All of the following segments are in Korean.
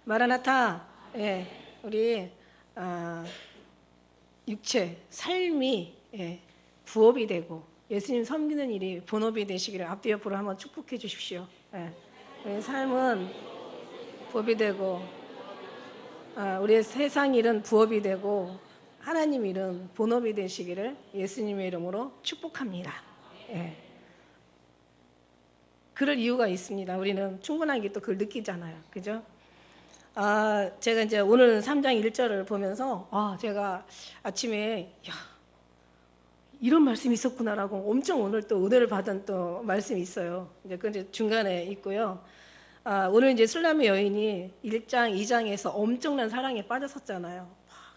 마라나타, 예, 우리 육체, 삶이 부업이 되고 예수님 섬기는 일이 본업이 되시기를 앞뒤 옆으로 한번 축복해 주십시오. 예, 우리 삶은 부업이 되고 우리의 세상 일은 부업이 되고 하나님 일은 본업이 되시기를 예수님의 이름으로 축복합니다. 예. 그럴 이유가 있습니다. 우리는 충분하게 또 그걸 느끼잖아요. 그죠? 제가 이제 오늘 3장 1절을 보면서 제가 아침에 이런 말씀이 있었구나라고 엄청 오늘 또 은혜를 받은 또 말씀이 있어요. 이제 그 이제 중간에 있고요. 오늘 이제 술람의 여인이 1장, 2장에서 엄청난 사랑에 빠졌었잖아요.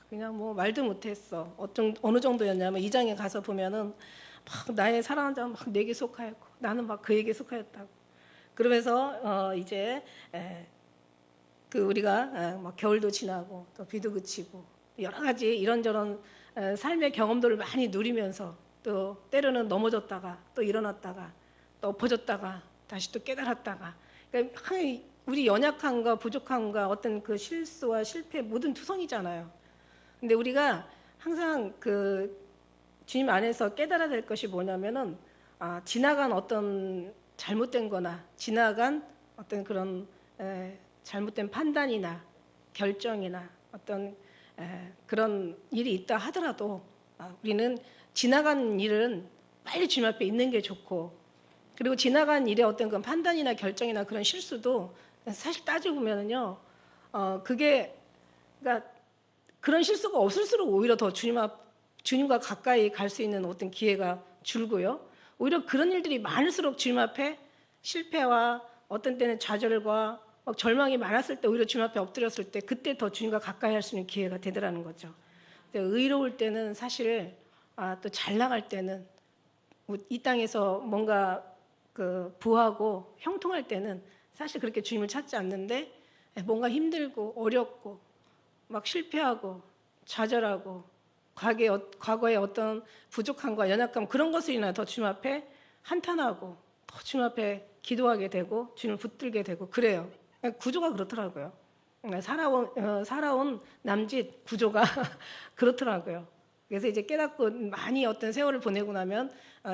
그냥 뭐 말도 못했어. 어느 정도였냐면 2장에 가서 보면은 막 나의 사랑하는 자는 막 내게 속하였고 나는 막 그에게 속하였다고. 그러면서 이제 그 우리가 막 겨울도 지나고 또 비도 그치고 여러 가지 이런저런 삶의 경험들을 많이 누리면서 또 때로는 넘어졌다가 또 일어났다가 또 엎어졌다가 다시 또 깨달았다가 그러니까 우리 연약함과 부족함과 어떤 그 실수와 실패 모든 투성이잖아요. 근데 우리가 항상 그 주님 안에서 깨달아야 될 것이 뭐냐면은 지나간 어떤 잘못된 거나 지나간 어떤 그런 잘못된 판단이나 결정이나 어떤 그런 일이 있다 하더라도 우리는 지나간 일은 빨리 주님 앞에 있는 게 좋고 그리고 지나간 일의 어떤 그런 판단이나 결정이나 그런 실수도 사실 따지고 보면은요 그게 그러니까 그런 실수가 없을수록 오히려 더 주님과 가까이 갈 수 있는 어떤 기회가 줄고요. 오히려 그런 일들이 많을수록 주님 앞에 실패와 어떤 때는 좌절과 막 절망이 많았을 때 오히려 주님 앞에 엎드렸을 때 그때 더 주님과 가까이 할 수 있는 기회가 되더라는 거죠. 의로울 때는 사실 또 잘 나갈 때는 이 땅에서 뭔가 그 부하고 형통할 때는 사실 그렇게 주님을 찾지 않는데 뭔가 힘들고 어렵고 막 실패하고 좌절하고 과거의 어떤 부족함과 연약감 그런 것을 인하여 더 주님 앞에 한탄하고 더 주님 앞에 기도하게 되고 주님을 붙들게 되고 그래요. 구조가 그렇더라고요. 살아온 남짓 구조가 그렇더라고요. 그래서 이제 깨닫고 많이 어떤 세월을 보내고 나면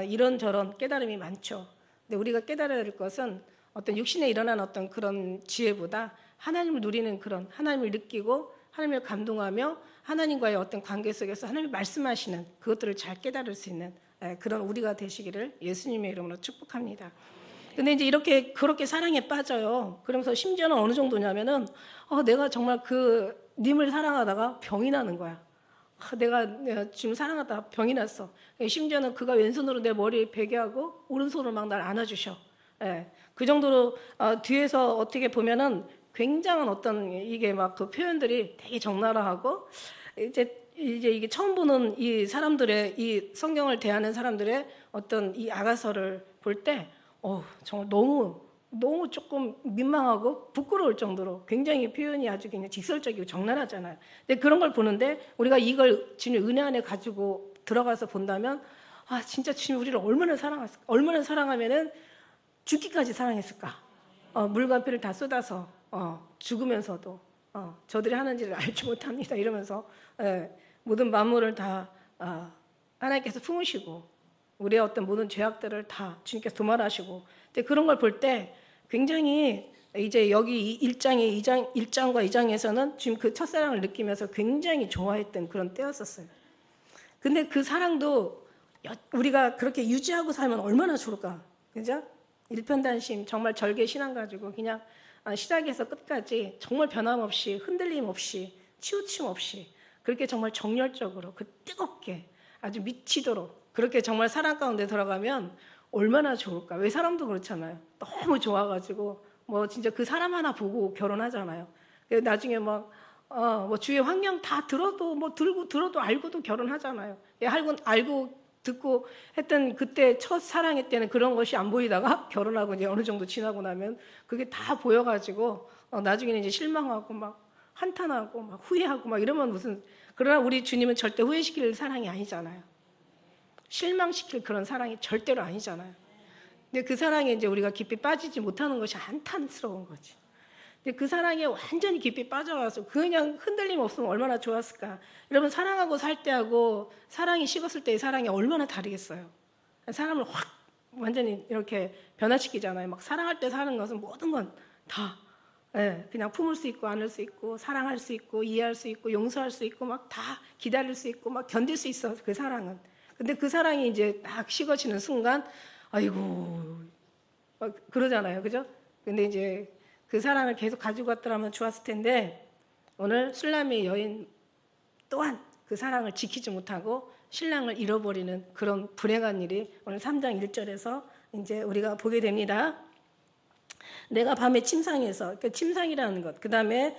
이런저런 깨달음이 많죠. 근데 우리가 깨달아야 될 것은 어떤 육신에 일어난 어떤 그런 지혜보다 하나님을 누리는 그런 하나님을 느끼고 하나님을 감동하며 하나님과의 어떤 관계 속에서 하나님이 말씀하시는 그것들을 잘 깨달을 수 있는 그런 우리가 되시기를 예수님의 이름으로 축복합니다. 근데 이제 그렇게 사랑에 빠져요. 그러면서 심지어는 어느 정도냐면은 내가 정말 그 님을 사랑하다가 병이 나는 거야. 내가 지금 사랑하다가 병이 났어. 심지어는 그가 왼손으로 내 머리에 베게 하고 오른손으로 막 날 안아주셔. 그 정도로 뒤에서 어떻게 보면은 굉장한 어떤 이게 막 그 표현들이 되게 적나라하고 이제 이게 처음 보는 이 사람들의 이 성경을 대하는 사람들의 어떤 이 아가서를 볼 때 정말 너무 조금 민망하고 부끄러울 정도로 굉장히 표현이 아주 그냥 직설적이고 적나라하잖아요. 근데 그런 걸 보는데 우리가 이걸 주님 은혜 안에 가지고 들어가서 본다면 진짜 주님 우리를 얼마나 사랑했을까? 얼마나 사랑하면은 죽기까지 사랑했을까? 물과 피를 다 쏟아서 죽으면서도 저들이 하는지를 알지 못합니다 이러면서 모든 만물을 다 하나님께서 품으시고 우리의 어떤 모든 죄악들을 다 주님께서 도말하시고 근데 그런 걸 볼 때 굉장히 이제 여기 1장과 2장에서는 지금 그 첫사랑을 느끼면서 굉장히 좋아했던 그런 때였었어요. 근데 그 사랑도 우리가 그렇게 유지하고 살면 얼마나 좋을까, 그죠? 일편단심 정말 절개 신앙 가지고 그냥 시작에서 끝까지 정말 변함없이 흔들림 없이 치우침 없이 그렇게 정말 정열적으로 그 뜨겁게 아주 미치도록 그렇게 정말 사랑 가운데 들어가면 얼마나 좋을까. 왜 사람도 그렇잖아요. 너무 좋아가지고 뭐 진짜 그 사람 하나 보고 결혼하잖아요. 나중에 뭐 주위의 환경 다 들어도 들어도 알고도 결혼하잖아요. 알고 듣고 했던 그때 첫 사랑의 때는 그런 것이 안 보이다가 결혼하고 이제 어느 정도 지나고 나면 그게 다 보여가지고 나중에는 이제 실망하고 막 한탄하고 막 후회하고 막 이러면 그러나 우리 주님은 절대 후회시킬 사랑이 아니잖아요. 실망시킬 그런 사랑이 절대로 아니잖아요. 근데 그 사랑에 이제 우리가 깊이 빠지지 못하는 것이 한탄스러운 거지. 근데 그 사랑에 완전히 깊이 빠져가서 그냥 흔들림 없으면 얼마나 좋았을까. 여러분 사랑하고 살 때하고 사랑이 식었을 때의 사랑이 얼마나 다르겠어요. 사람을 확 완전히 이렇게 변화시키잖아요. 막 사랑할 때 사는 것은 모든 건 다 그냥 품을 수 있고 안을 수 있고 사랑할 수 있고 이해할 수 있고 용서할 수 있고 막 다 기다릴 수 있고 막 견딜 수 있어. 그 사랑은. 근데 그 사랑이 이제 딱 식어지는 순간 아이고 막 그러잖아요. 그죠? 근데 이제 그 사랑을 계속 가지고 갔더라면 좋았을 텐데 오늘 술람의 여인 또한 그 사랑을 지키지 못하고 신랑을 잃어버리는 그런 불행한 일이 오늘 3장 1절에서 이제 우리가 보게 됩니다. 내가 밤에 침상에서, 그 침상이라는 것, 그 다음에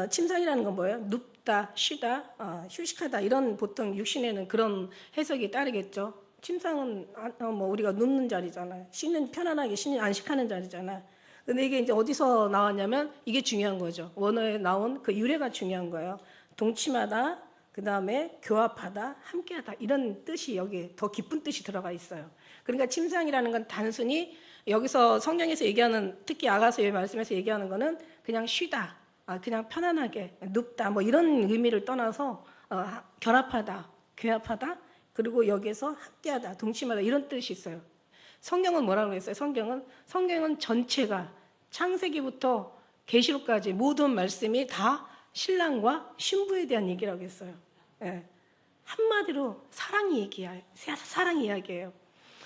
침상이라는 건 뭐예요? 눕다, 쉬다, 휴식하다 이런 보통 육신에는 그런 해석이 따르겠죠. 침상은 뭐 우리가 눕는 자리잖아요. 쉬는 편안하게 쉬는 안식하는 자리잖아요. 근데 이게 이제 어디서 나왔냐면 이게 중요한 거죠. 원어에 나온 그 유래가 중요한 거예요. 동침하다, 그 다음에 교합하다, 함께하다 이런 뜻이 여기에 더 깊은 뜻이 들어가 있어요. 그러니까 침상이라는 건 단순히 여기서 성경에서 얘기하는 특히 아가서의 말씀에서 얘기하는 거는 그냥 쉬다, 그냥 편안하게 눕다 뭐 이런 의미를 떠나서 결합하다, 교합하다 그리고 여기에서 함께하다, 동침하다 이런 뜻이 있어요. 성경은 뭐라고 했어요? 성경은 전체가 창세기부터 계시록까지 모든 말씀이 다 신랑과 신부에 대한 얘기라고 했어요. 한마디로 사랑 이야기예요.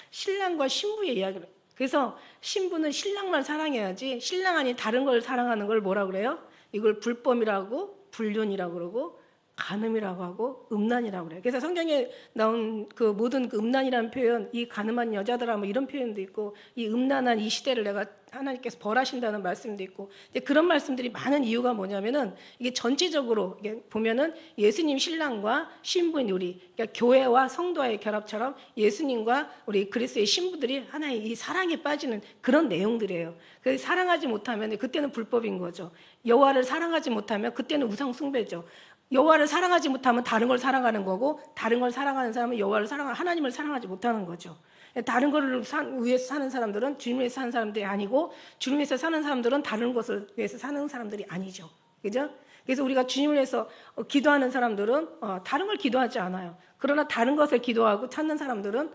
신랑과 신부의 이야기를. 그래서 신부는 신랑만 사랑해야지 신랑 아닌 다른 걸 사랑하는 걸 뭐라고 그래요? 이걸 불법이라고 불륜이라고 그러고 간음이라고 하고 음란이라고 그래요. 그래서 성경에 나온 그 모든 그 음란이라는 표현, 이 간음한 여자들아 뭐 이런 표현도 있고 이 음란한 이 시대를 내가 하나님께서 벌하신다는 말씀도 있고 그런 말씀들이 많은 이유가 뭐냐면은 이게 전체적으로 이게 보면은 예수님 신랑과 신부인 우리 그러니까 교회와 성도와의 결합처럼 예수님과 우리 그리스도의 신부들이 하나의 이 사랑에 빠지는 그런 내용들이에요. 그래서 사랑하지 못하면 그때는 불법인 거죠. 여호와를 사랑하지 못하면 그때는 우상 숭배죠. 여호와를 사랑하지 못하면 다른 걸 사랑하는 거고 다른 걸 사랑하는 사람은 여호와를 사랑하는 하나님을 사랑하지 못하는 거죠. 다른 거를 위해서 사는 사람들은 주님 위해서 사는 사람들이 아니고 주님 위해서 사는 사람들은 다른 것을 위해서 사는 사람들이 아니죠. 그죠? 그래서 우리가 주님을 위해서 기도하는 사람들은 다른 걸 기도하지 않아요. 그러나 다른 것을 기도하고 찾는 사람들은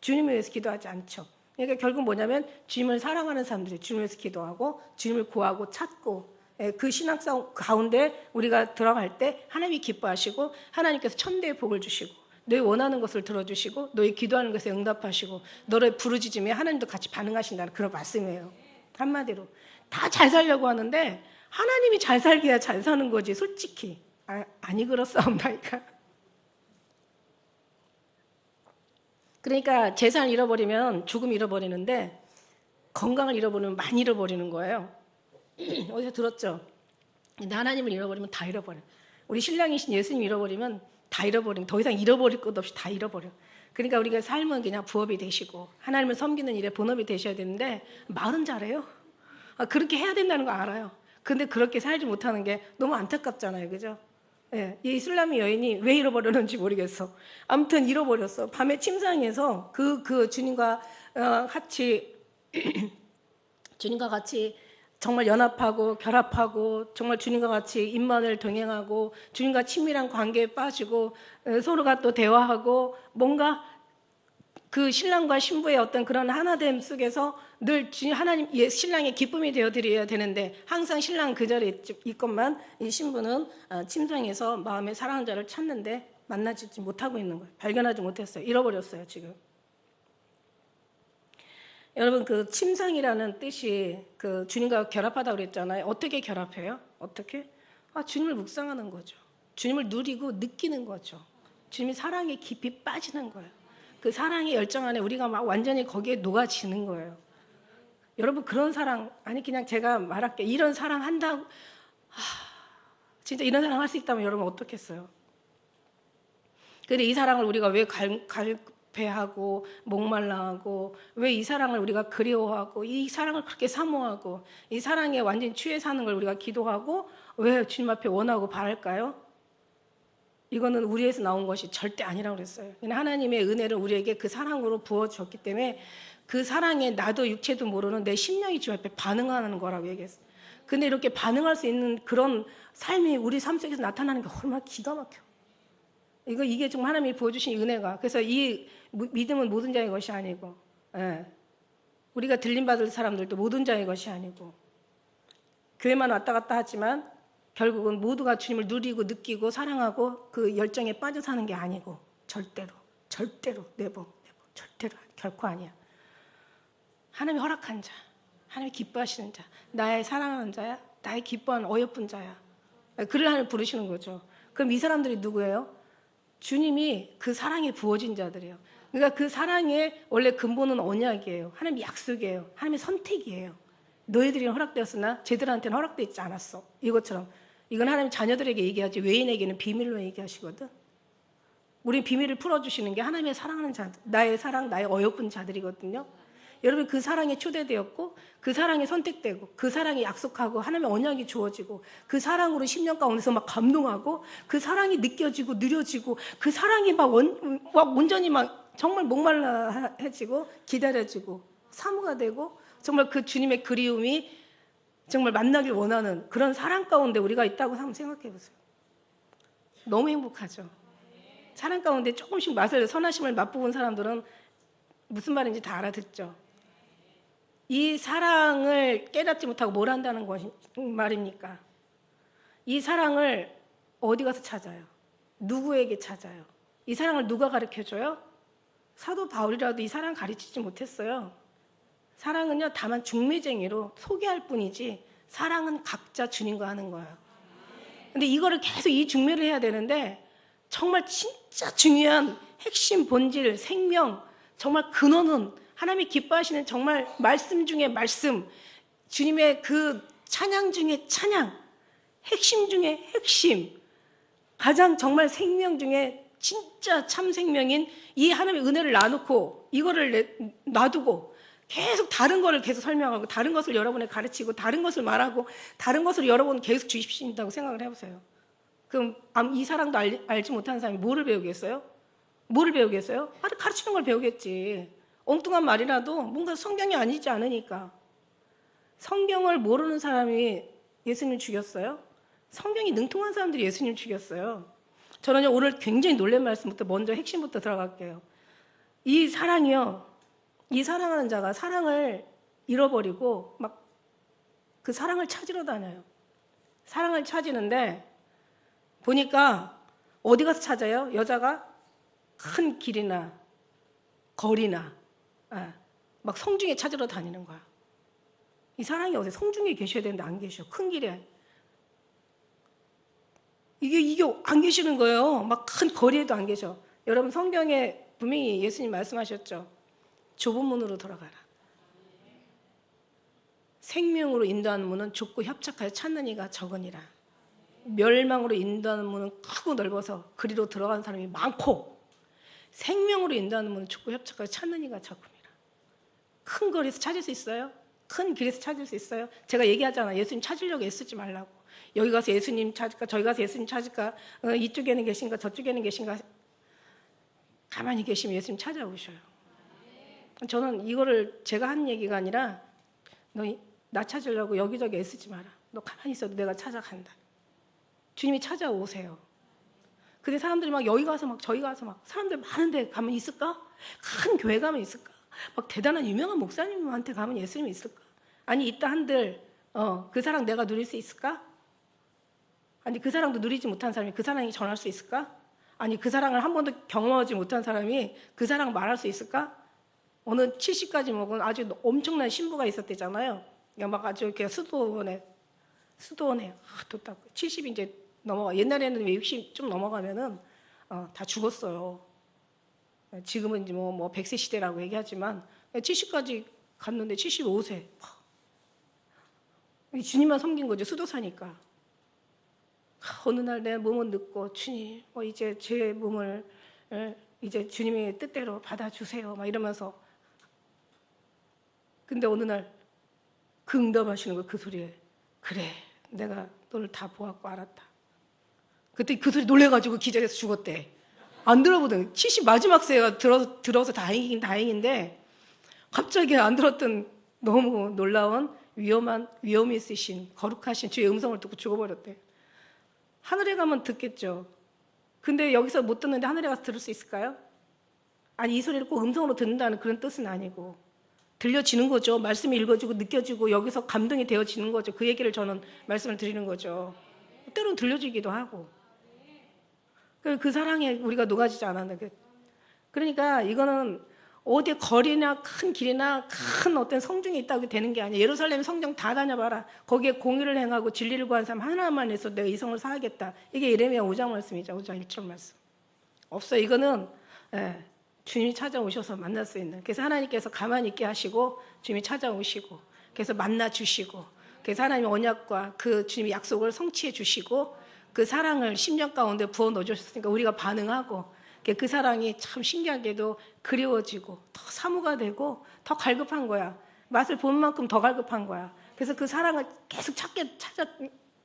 주님을 위해서 기도하지 않죠. 그러니까 결국 뭐냐면 주님을 사랑하는 사람들이 주님을 위해서 기도하고 주님을 구하고 찾고 그 신앙성 가운데 우리가 들어갈 때 하나님이 기뻐하시고 하나님께서 천대의 복을 주시고 너희 원하는 것을 들어주시고 너희 기도하는 것에 응답하시고 너를 부르짖으며 하나님도 같이 반응하신다는 그런 말씀이에요. 한마디로 다 잘 살려고 하는데 하나님이 잘 살게 해야 잘 사는 거지 솔직히 아니 그렇사옵나이까. 그러니까 재산을 잃어버리면 죽음 잃어버리는데 건강을 잃어버리면 많이 잃어버리는 거예요. 어디서 들었죠? 하나님을 잃어버리면 다 잃어버려. 우리 신랑이신 예수님 잃어버리면 다 잃어버리는 더 이상 잃어버릴 것 없이 다 잃어버려. 그러니까 우리가 삶은 그냥 부업이 되시고 하나님을 섬기는 일에 본업이 되셔야 되는데 말은 잘해요. 그렇게 해야 된다는 거 알아요. 근데 그렇게 살지 못하는 게 너무 안타깝잖아요. 그죠? 이 술람의 여인이 왜 잃어버렸는지 모르겠어. 아무튼 잃어버렸어. 밤에 침상에서 그 주님과 같이 주님과 같이 정말 연합하고 결합하고 정말 주님과 같이 임만을 동행하고 주님과 친밀한 관계에 빠지고 서로가 또 대화하고 뭔가 그 신랑과 신부의 어떤 그런 하나됨 속에서 늘 하나님 신랑의 기쁨이 되어 드려야 되는데 항상 신랑은 그 자리에 있건만 이 신부는 침상에서 마음의 사랑하는 자를 찾는데 만나지 못하고 있는 거예요. 발견하지 못했어요. 잃어버렸어요 지금. 여러분 그 침상이라는 뜻이 그 주님과 결합하다고 그랬잖아요. 어떻게 결합해요? 어떻게? 주님을 묵상하는 거죠. 주님을 누리고 느끼는 거죠. 주님이 사랑에 깊이 빠지는 거예요. 그 사랑의 열정 안에 우리가 막 완전히 거기에 녹아지는 거예요. 여러분 그런 사랑 아니 그냥 제가 말할게 이런 사랑 한다고 진짜 이런 사랑 할 수 있다면 여러분 어떻겠어요? 근데 이 사랑을 우리가 왜 갈배하고 목말라하고 왜 이 사랑을 우리가 그리워하고 이 사랑을 그렇게 사모하고 이 사랑에 완전히 취해 사는 걸 우리가 기도하고 왜 주님 앞에 원하고 바랄까요? 이거는 우리에서 나온 것이 절대 아니라고 그랬어요. 하나님의 은혜를 우리에게 그 사랑으로 부어줬기 때문에 그 사랑에 나도 육체도 모르는 내 심령이 주님 앞에 반응하는 거라고 얘기했어요. 근데 이렇게 반응할 수 있는 그런 삶이 우리 삶 속에서 나타나는 게 얼마나 기가 막혀. 이게 정말 하나님이 부어주신 은혜가. 그래서 이 믿음은 모든 자의 것이 아니고, 예. 우리가 들림받을 사람들도 모든 자의 것이 아니고, 교회만 왔다 갔다 하지만 결국은 모두가 주님을 누리고 느끼고 사랑하고 그 열정에 빠져 사는 게 아니고, 절대로 네버 절대로 결코 아니야. 하나님이 허락한 자, 하나님이 기뻐하시는 자, 나의 사랑하는 자야, 나의 기뻐하는 어여쁜 자야. 그를 하나님 부르시는 거죠. 그럼 이 사람들이 누구예요? 주님이 그 사랑에 부어진 자들이에요. 그러니까 그 사랑의 원래 근본은 언약이에요. 하나님의 약속이에요. 하나님의 선택이에요. 너희들이 허락되었으나 쟤들한테는 허락되어 있지 않았어. 이것처럼. 이건 하나님 자녀들에게 얘기하지 외인에게는 비밀로 얘기하시거든. 우리 비밀을 풀어주시는 게 하나님의 사랑하는 자들, 나의 사랑, 나의 어여쁜 자들이거든요. 여러분 그 사랑에 초대되었고 그 사랑에 선택되고 그 사랑에 약속하고 하나님의 언약이 주어지고 그 사랑으로 10년 가운데서 막 감동하고 그 사랑이 느껴지고 느려지고 그 사랑이 막 온전히 막 정말 목말라해지고 기다려지고 사모가 되고 정말 그 주님의 그리움이 정말 만나길 원하는 그런 사랑 가운데 우리가 있다고 한번 생각해 보세요. 너무 행복하죠. 사랑 가운데 조금씩 선하심을 맛보은 사람들은 무슨 말인지 다 알아듣죠. 이 사랑을 깨닫지 못하고 뭘 한다는 말입니까? 이 사랑을 어디 가서 찾아요? 누구에게 찾아요? 이 사랑을 누가 가르쳐줘요? 사도 바울이라도 이 사랑 가르치지 못했어요. 사랑은요 다만 중매쟁이로 소개할 뿐이지 사랑은 각자 주님과 하는 거예요. 근데 이거를 계속 이 중매를 해야 되는데 정말 진짜 중요한 핵심 본질 생명 정말 근원은 하나님이 기뻐하시는 정말 말씀 중에 말씀 주님의 그 찬양 중에 찬양 핵심 중에 핵심 가장 정말 생명 중에 진짜 참 생명인 이 하나님의 은혜를 놔놓고 이거를 놔두고 계속 다른 거를 계속 설명하고 다른 것을 여러분에 가르치고 다른 것을 말하고 다른 것을 여러분 계속 주십신다고 생각을 해보세요. 그럼 이 사랑도 알지 못하는 사람이 뭐를 배우겠어요? 뭐를 배우겠어요? 가르치는 걸 배우겠지. 엉뚱한 말이라도 뭔가 성경이 아니지 않으니까. 성경을 모르는 사람이 예수님 죽였어요? 성경이 능통한 사람들이 예수님 죽였어요. 저는 오늘 굉장히 놀란 말씀부터 먼저 핵심부터 들어갈게요. 이 사랑이요. 이 사랑하는 자가 사랑을 잃어버리고 막 그 사랑을 찾으러 다녀요. 사랑을 찾으는데 보니까 어디 가서 찾아요? 여자가 큰 길이나 거리나 막 성중에 찾으러 다니는 거야. 이 사랑이 어디 성중에 계셔야 되는데 안 계셔. 큰 길에. 이게 안 계시는 거예요. 막 큰 거리에도 안 계셔. 여러분 성경에 분명히 예수님 말씀하셨죠. 좁은 문으로 들어가라. 생명으로 인도하는 문은 좁고 협착하여 찾는 이가 적으니라. 멸망으로 인도하는 문은 크고 넓어서 그리로 들어가는 사람이 많고 생명으로 인도하는 문은 좁고 협착하여 찾는 이가 적음이라. 큰 거리에서 찾을 수 있어요? 큰 길에서 찾을 수 있어요? 제가 얘기하잖아. 예수님 찾으려고 애쓰지 말라고. 여기 가서 예수님 찾을까? 저기 가서 예수님 찾을까? 이쪽에는 계신가? 저쪽에는 계신가? 가만히 계시면 예수님 찾아오셔요. 저는 이거를 제가 한 얘기가 아니라 너 나 찾으려고 여기저기 애쓰지 마라. 너 가만히 있어도 내가 찾아간다. 주님이 찾아오세요. 근데 사람들이 막 여기 가서 막 저기 가서 막 사람들 많은데 가면 있을까? 큰 교회 가면 있을까? 막 대단한 유명한 목사님한테 가면 예수님이 있을까? 아니 있다 한들 그 사랑 내가 누릴 수 있을까? 아니 그 사랑도 누리지 못한 사람이 그 사랑이 전할 수 있을까? 아니 그 사랑을 한 번도 경험하지 못한 사람이 그 사랑 말할 수 있을까? 어느 70까지 먹은 아주 엄청난 신부가 있었대잖아요. 막 아주 이렇게 수도원에 또 딱 70 이제 넘어가. 옛날에는 60 좀 넘어가면은 다 죽었어요. 지금은 이제 뭐 100세 시대라고 얘기하지만 70까지 갔는데 75세. 주님만 섬긴 거죠. 수도사니까. 어느 날 내 몸은 늙고 주님 이제 제 몸을 이제 주님의 뜻대로 받아주세요. 막 이러면서 근데 어느 날 그 응답하시는 거예요. 그 소리에. 그래 내가 너를 다 보았고 알았다. 그때 그 소리 놀래가지고 기절해서 죽었대. 안 들어보던 70 마지막 세가 들어서 다행이긴 다행인데 갑자기 안 들었던 너무 놀라운 위험이 있으신 거룩하신 주의 음성을 듣고 죽어버렸대. 하늘에 가면 듣겠죠. 근데 여기서 못 듣는데 하늘에 가서 들을 수 있을까요? 아니, 이 소리를 꼭 음성으로 듣는다는 그런 뜻은 아니고 들려지는 거죠. 말씀이 읽어지고 느껴지고 여기서 감동이 되어지는 거죠. 그 얘기를 저는 말씀을 드리는 거죠. 때로는 들려지기도 하고. 그 사랑에 우리가 녹아지지 않았는데. 그러니까 이거는 어디 거리나 큰 길이나 큰 어떤 성중이 있다고 되는 게 아니에요. 예루살렘 성경 다 다녀봐라. 거기에 공의를 행하고 진리를 구한 사람 하나만 해서 내가 이성을 사하겠다. 이게 예레미야 5장 말씀이죠. 5장 1절 말씀. 없어요. 이거는 주님이 찾아오셔서 만날 수 있는. 그래서 하나님께서 가만히 있게 하시고 주님이 찾아오시고 그래서 만나 주시고 그래서 하나님의 언약과 그 주님의 약속을 성취해 주시고 그 사랑을 심령 가운데 부어 넣어 주셨으니까 우리가 반응하고 그 사랑이 참 신기하게도 그리워지고 더 사모가 되고 더 갈급한 거야. 맛을 본 만큼 더 갈급한 거야. 그래서 그 사랑을 계속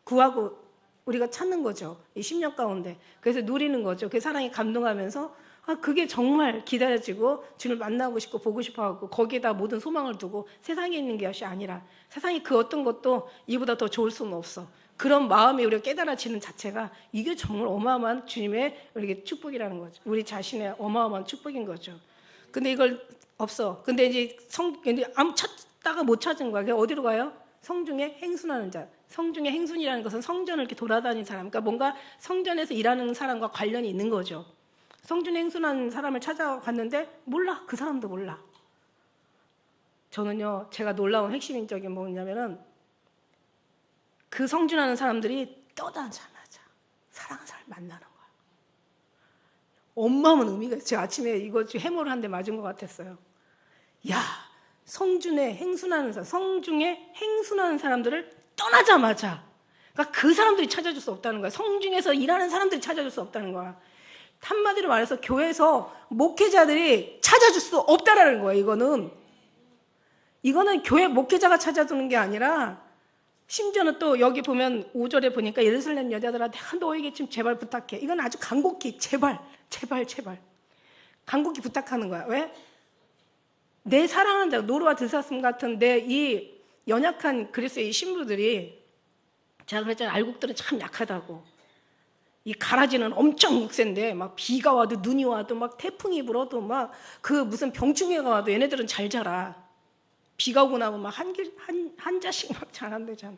구하고 우리가 찾는 거죠. 이 심령 가운데. 그래서 누리는 거죠. 그 사랑이 감동하면서 그게 정말 기다려지고 주님을 만나고 싶고 보고 싶어하고 거기에다 모든 소망을 두고 세상에 있는 것이 아니라 세상이 그 어떤 것도 이보다 더 좋을 수는 없어. 그런 마음이 우리가 깨달아지는 자체가 이게 정말 어마어마한 주님의 우리에게 축복이라는 거죠. 우리 자신의 어마어마한 축복인 거죠. 근데 이걸 없어. 근데 이제 아무 찾다가 못 찾은 거야. 그게 어디로 가요? 성중에 행순하는 자. 성중에 행순이라는 것은 성전을 이렇게 돌아다니는 사람. 그러니까 뭔가 성전에서 일하는 사람과 관련이 있는 거죠. 성중에 행순하는 사람을 찾아갔는데 몰라. 그 사람도 몰라. 저는요, 제가 놀라운 핵심적인 뭐냐면은 그 성준하는 사람들이 떠나자마자 사랑하는 사람을 만나는 거야. 엄마는 의미가 있어요. 제가 아침에 이거 해모를 한 대 맞은 것 같았어요. 야, 성중에 행순하는 사람들을 떠나자마자 그러니까 그 사람들이 찾아줄 수 없다는 거야. 성중에서 일하는 사람들이 찾아줄 수 없다는 거야. 한마디로 말해서 교회에서 목회자들이 찾아줄 수 없다라는 거야. 이거는 교회 목회자가 찾아주는 게 아니라 심지어는 또 여기 보면 5절에 보니까 예루살렘 여자들아 내가 너에게 지금 제발 부탁해. 이건 아주 간곡히 제발 간곡히 부탁하는 거야. 왜? 내 사랑하는 자 노르와 드사슴 같은 내 이 연약한 그리스도의 신부들이 제가 그랬잖아요. 알곡들은 참 약하다고. 이 가라지는 엄청 묵센데 막 비가 와도 눈이 와도 막 태풍이 불어도 막 그 무슨 병충해가 와도 얘네들은 잘 자라. 비가 오고 나면 막 한 자씩 막 자란대잖아.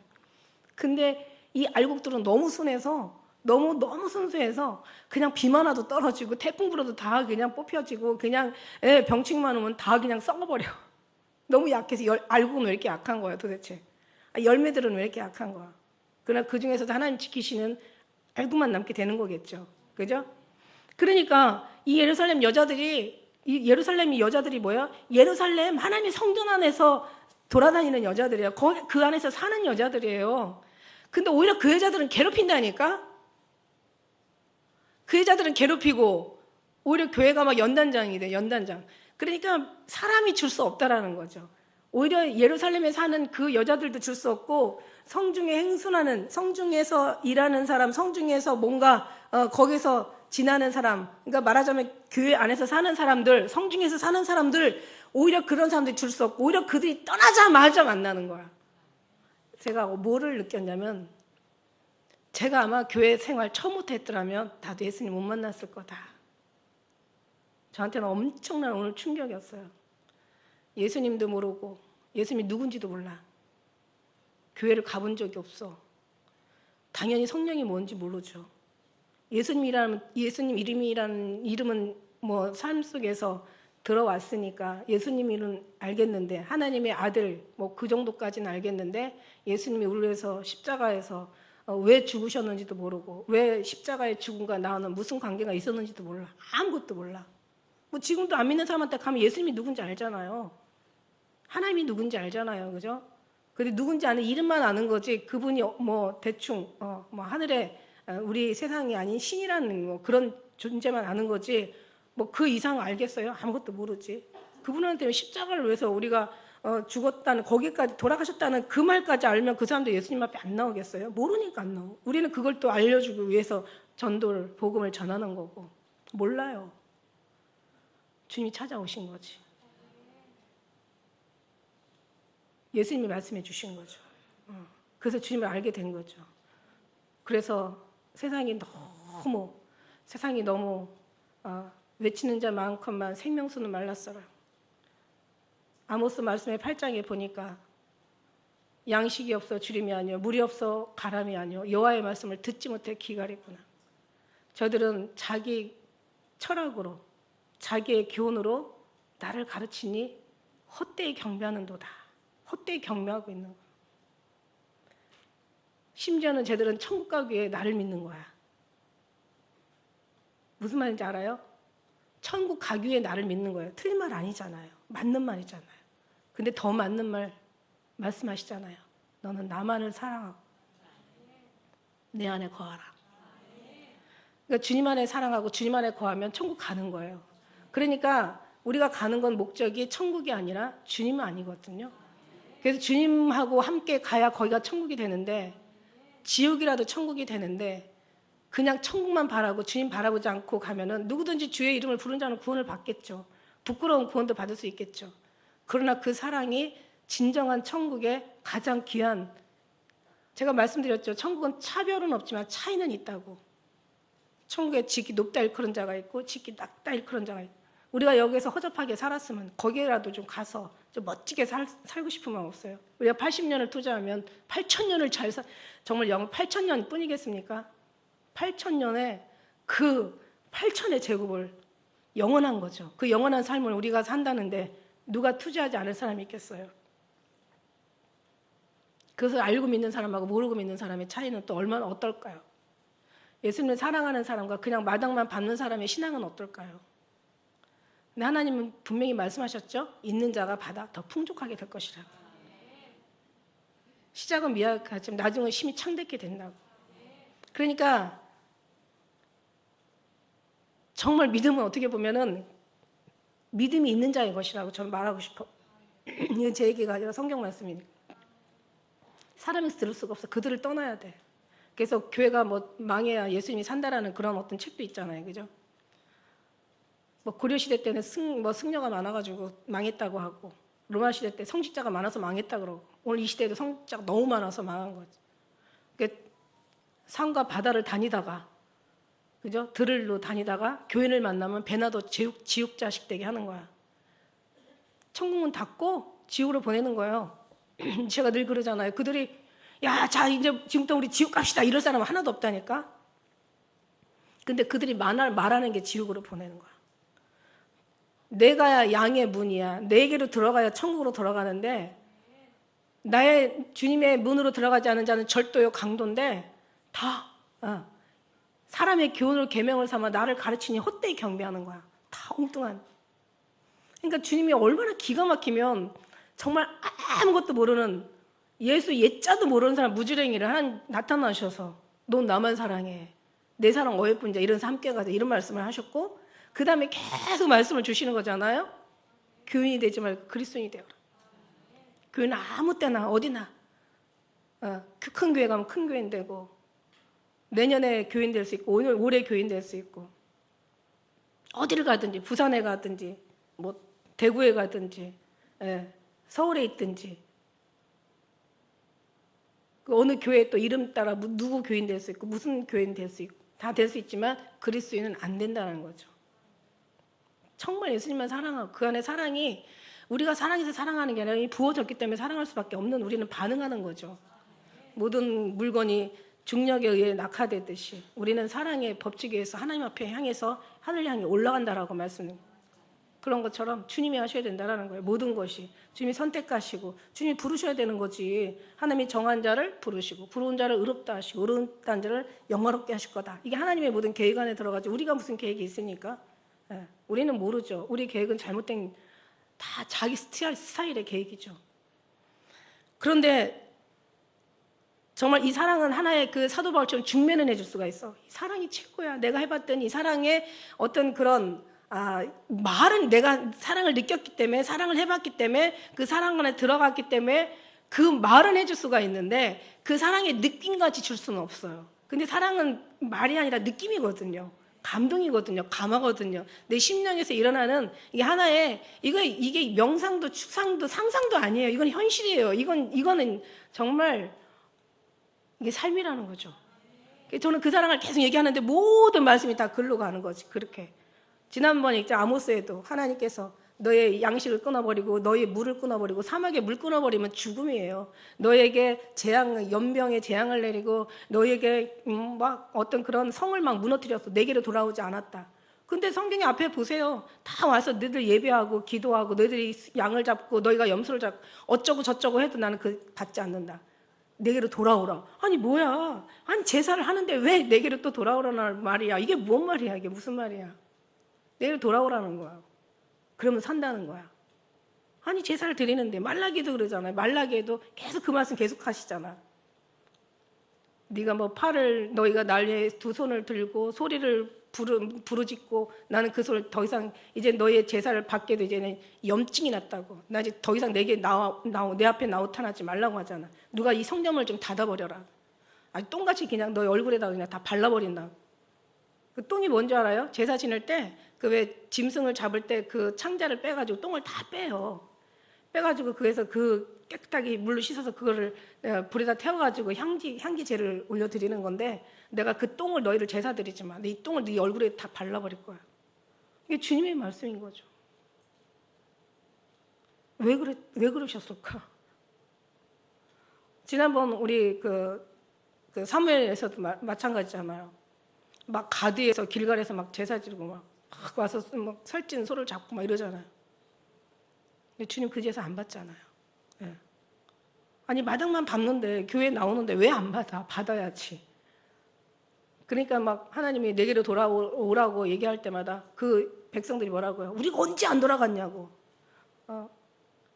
근데 이 알곡들은 너무 순해서 너무 순수해서 그냥 비만 와도 떨어지고 태풍 불어도 다 그냥 뽑혀지고 그냥 병충만 오면 다 그냥 썩어버려. 너무 약해서 알곡은 왜 이렇게 약한 거야 도대체? 열매들은 왜 이렇게 약한 거야? 그러나 그 중에서도 하나님 지키시는 알곡만 남게 되는 거겠죠. 그죠? 그러니까 이 예루살렘 여자들이 뭐야? 예루살렘 하나님의 성전 안에서 돌아다니는 여자들이에요. 그 안에서 사는 여자들이에요. 근데 오히려 그 여자들은 괴롭힌다니까? 그 여자들은 괴롭히고 오히려 교회가 막 연단장이 돼. 연단장. 그러니까 사람이 줄 수 없다라는 거죠. 오히려 예루살렘에 사는 그 여자들도 줄 수 없고 성중에 행순하는, 성중에서 일하는 사람, 성중에서 뭔가 거기서 지나는 사람, 그러니까 말하자면 교회 안에서 사는 사람들, 성중에서 사는 사람들, 오히려 그런 사람들이 줄 수 없고 오히려 그들이 떠나자마자 만나는 거야. 제가 뭐를 느꼈냐면 제가 아마 교회 생활 처음부터 했더라면 나도 예수님 못 만났을 거다. 저한테는 엄청난 오늘 충격이었어요. 예수님도 모르고 예수님이 누군지도 몰라. 교회를 가본 적이 없어. 당연히 성령이 뭔지 모르죠. 예수님 이름이라는 이름은 뭐 삶 속에서 들어왔으니까 예수님 이름 알겠는데 하나님의 아들 뭐 그 정도까지는 알겠는데 예수님이 우리를 위해서 십자가에서 왜 죽으셨는지도 모르고 왜 십자가의 죽음과 나는 무슨 관계가 있었는지도 몰라. 아무것도 몰라. 뭐 지금도 안 믿는 사람한테 가면 예수님이 누군지 알잖아요. 하나님이 누군지 알잖아요. 그죠? 근데 누군지 아는 이름만 아는 거지 그분이 뭐 대충 뭐 하늘에 우리 세상이 아닌 신이라는 뭐 그런 존재만 아는 거지 뭐 그 이상 알겠어요? 아무것도 모르지. 그분한테 십자가를 위해서 우리가 죽었다는 거기까지 돌아가셨다는 그 말까지 알면 그 사람도 예수님 앞에 안 나오겠어요? 모르니까 안 나오고 우리는 그걸 또 알려주기 위해서 전도를 복음을 전하는 거고 몰라요. 주님이 찾아오신 거지. 예수님이 말씀해 주신 거죠. 그래서 주님을 알게 된 거죠. 그래서 세상이 너무 외치는 자 많건만 생명수는 말랐어라. 아모스 말씀의 8장에 보니까 양식이 없어 주림이 아니요 물이 없어 가람이 아니요 여호와의 말씀을 듣지 못해 기갈했구나. 저들은 자기 철학으로 자기의 교훈으로 나를 가르치니 헛되이 경배하는도다. 헛되이 경배하고 있는 거야. 심지어는 쟤들은 천국 가기 위해 나를 믿는 거야. 무슨 말인지 알아요? 천국 가기 위해 나를 믿는 거예요. 틀린 말 아니잖아요. 맞는 말이잖아요. 근데 더 맞는 말 말씀하시잖아요. 너는 나만을 사랑하고 내 안에 거하라. 그러니까 주님 안에 사랑하고 주님 안에 거하면 천국 가는 거예요. 그러니까 우리가 가는 건 목적이 천국이 아니라 주님은 아니거든요. 그래서 주님하고 함께 가야 거기가 천국이 되는데, 지옥이라도 천국이 되는데 그냥 천국만 바라고 주님 바라보지 않고 가면은 누구든지 주의 이름을 부른 자는 구원을 받겠죠. 부끄러운 구원도 받을 수 있겠죠. 그러나 그 사랑이 진정한 천국의 가장 귀한, 제가 말씀드렸죠. 천국은 차별은 없지만 차이는 있다고. 천국에 지극히 높다 일컬은 자가 있고 지극히 낮다 일컬은 자가 있고, 우리가 여기서 허접하게 살았으면 거기에라도 좀 가서 좀 멋지게 살고 싶은 마음 없어요? 우리가 80년을 투자하면 8,000년을 정말 8,000년 뿐이겠습니까? 8,000년에 그 8,000의 제곱을 영원한 거죠. 그 영원한 삶을 우리가 산다는데 누가 투자하지 않을 사람이 있겠어요? 그것을 알고 믿는 사람하고 모르고 믿는 사람의 차이는 또 얼마나 어떨까요? 예수님을 사랑하는 사람과 그냥 마당만 밟는 사람의 신앙은 어떨까요? 근데 하나님은 분명히 말씀하셨죠? 있는 자가 받아 더 풍족하게 될 것이라고. 시작은 미약하지만 나중은 심히 창대케 된다고. 그러니까 정말 믿음은 어떻게 보면은 믿음이 있는 자의 것이라고 저는 말하고 싶어. 이건 제 얘기가 아니라 성경 말씀이니까. 사람이 들을 수가 없어. 그들을 떠나야 돼. 그래서 교회가 뭐 망해야 예수님이 산다라는 그런 어떤 책도 있잖아요. 그죠? 뭐 고려시대 때는 승려가 많아가지고 망했다고 하고, 로마 시대 때 성직자가 많아서 망했다 그러고, 오늘 이 시대에도 성직자가 너무 많아서 망한 거지. 그러니까 산과 바다를 다니다가, 그죠? 들을로 다니다가 교인을 만나면 배나도 지옥 자식 되게 하는 거야. 천국문 닫고 지옥으로 보내는 거예요. 제가 늘 그러잖아요. 그들이 야, 자 이제 지금부터 우리 지옥 갑시다 이럴 사람은 하나도 없다니까. 근데 그들이 말하는 게 지옥으로 보내는 거야. 내가 양의 문이야. 내게로 들어가야 천국으로 들어가는데, 나의 주님의 문으로 들어가지 않은 자는 절도요 강도인데 다 사람의 교훈을 계명을 삼아 나를 가르치니 헛되이 경배하는 거야. 다 엉뚱한. 그러니까 주님이 얼마나 기가 막히면 정말 아무것도 모르는, 예수 예자도 모르는 사람 무지랭이를 하나님 나타나셔서 넌 나만 사랑해, 내 사랑 어여뿐이자 이러면서 함께 가자 이런 말씀을 하셨고, 그 다음에 계속 말씀을 주시는 거잖아요. 교인이 되지 말고 그리스도인이 되어라. 교인은 아무 때나 어디나 큰 교회 가면 큰 교인 되고, 내년에 교인 될 수 있고 올해 교인 될 수 있고, 어디를 가든지 부산에 가든지 뭐 대구에 가든지 서울에 있든지, 어느 교회 또 이름 따라 누구 교인 될 수 있고 무슨 교인 될 수 있고 다 될 수 있지만 그리스도인은 안 된다는 거죠. 정말 예수님만 사랑하고 그 안에 사랑이 우리가 사랑해서 사랑하는 게 아니라 부어졌기 때문에 사랑할 수밖에 없는 우리는 반응하는 거죠. 모든 물건이 중력에 의해 낙하되듯이 우리는 사랑의 법칙에 의해서 하나님 앞에 향해서 하늘 향해 올라간다라고 말씀해요. 그런 것처럼 주님이 하셔야 된다는 거예요. 모든 것이 주님이 선택하시고 주님이 부르셔야 되는 거지. 하나님이 정한 자를 부르시고 부르는 자를 의롭다 하시고 의롭다는 자를 영화롭게 하실 거다. 이게 하나님의 모든 계획 안에 들어가지 우리가 무슨 계획이 있습니까? 우리는 모르죠. 우리 계획은 잘못된 다 자기 스타일의 계획이죠. 그런데 정말 이 사랑은 하나의 그 사도 바울처럼 중매는 해줄 수가 있어. 이 사랑이 최고야. 내가 해봤더니 이 사랑의 어떤 그런 말은 내가 사랑을 느꼈기 때문에, 사랑을 해봤기 때문에, 그 사랑 안에 들어갔기 때문에 그 말은 해줄 수가 있는데 그 사랑의 느낌같이 줄 수는 없어요. 근데 사랑은 말이 아니라 느낌이거든요. 감동이거든요. 감화거든요. 내 심령에서 일어나는 이게 하나의 이게 명상도 추상도 상상도 아니에요. 이건 현실이에요. 이거는 정말 이게 삶이라는 거죠. 저는 그 사랑을 계속 얘기하는데 모든 말씀이 다 글로 가는 거지. 그렇게 지난번에 이제 아모스에도 하나님께서 너의 양식을 끊어버리고 너의 물을 끊어버리고 사막에 물 끊어버리면 죽음이에요. 너에게 연병의 재앙을 내리고 너에게 막 어떤 그런 성을 막 무너뜨렸어. 내게로 돌아오지 않았다. 근데 성경에 앞에 보세요. 다 와서 너희들 예배하고 기도하고 너희들이 양을 잡고 너희가 염소를 잡고 어쩌고 저쩌고 해도 나는 그 받지 않는다. 내게로 돌아오라. 아니 뭐야? 아니 제사를 하는데 왜 내게로 또 돌아오라는 말이야? 이게 뭔 말이야? 이게 무슨 말이야? 내게로 돌아오라는 거야. 그러면 산다는 거야. 아니 제사를 드리는데 말라기도 그러잖아요. 말라기에도 계속 그 말씀 계속 하시잖아. 네가 뭐 너희가 날 위해 두 손을 들고 소리를 부르짖고 나는 그 소리를 더 이상 이제 너희의 제사를 받게도 이제는 염증이 났다고. 나 이제 더 이상 내 앞에 나타나지 말라고 하잖아. 누가 이 성전을 좀 닫아버려라. 아니 똥같이 그냥 너희 얼굴에다 그냥 다 발라버린다. 그 똥이 뭔지 알아요? 제사 지낼 때 그 왜 짐승을 잡을 때 그 창자를 빼가지고 똥을 다 빼요. 빼가지고 그래서 그 깨끗하게 물로 씻어서 그거를 내가 불에다 태워가지고 향기제를 올려드리는 건데 내가 그 똥을 너희를 제사 드리지만 이 똥을 네 얼굴에 다 발라버릴 거야. 이게 주님의 말씀인 거죠. 왜 그러셨을까? 지난번 우리 그 사무엘에서도 마찬가지잖아요. 막 가드에서 길갈에서 막 제사 지르고 막 와서 막 살찐 소를 잡고 막 이러잖아요. 근데 주님 그 제사 안 받잖아요. 네. 아니 마당만 밟는데 교회 나오는데 왜 안 받아? 받아야지. 그러니까 막 하나님이 내게로 돌아오라고 얘기할 때마다 그 백성들이 뭐라고요? 우리가 언제 안 돌아갔냐고.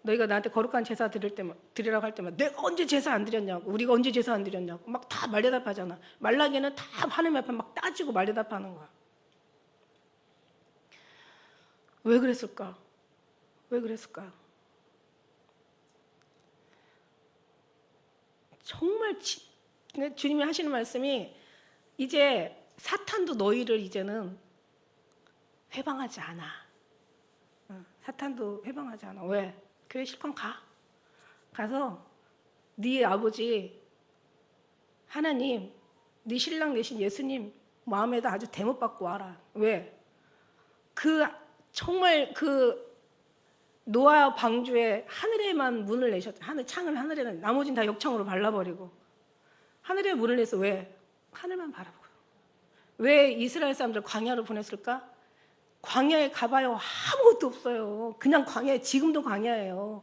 너희가 나한테 거룩한 제사 드리라고 할 때마다 내가 언제 제사 안 드렸냐고. 우리가 언제 제사 안 드렸냐고. 막 다 말대답하잖아. 말라기는 다 하나님 앞에 막 따지고 말대답하는 거야. 왜 그랬을까? 왜 그랬을까? 정말 주님이 하시는 말씀이 이제 사탄도 너희를 이제는 회방하지 않아. 사탄도 회방하지 않아. 왜? 교회 실컷 가. 가서 네 아버지 하나님, 네 신랑 되신 예수님 마음에다 아주 대못 받고 와라. 왜? 정말 노아 방주에 하늘에만 문을 내셨죠. 창을 하늘에 나머지는 다 역창으로 발라버리고 하늘에 문을 내서 왜? 하늘만 바라보고. 왜 이스라엘 사람들 광야로 보냈을까? 광야에 가봐요. 아무것도 없어요. 그냥 광야에 지금도 광야예요.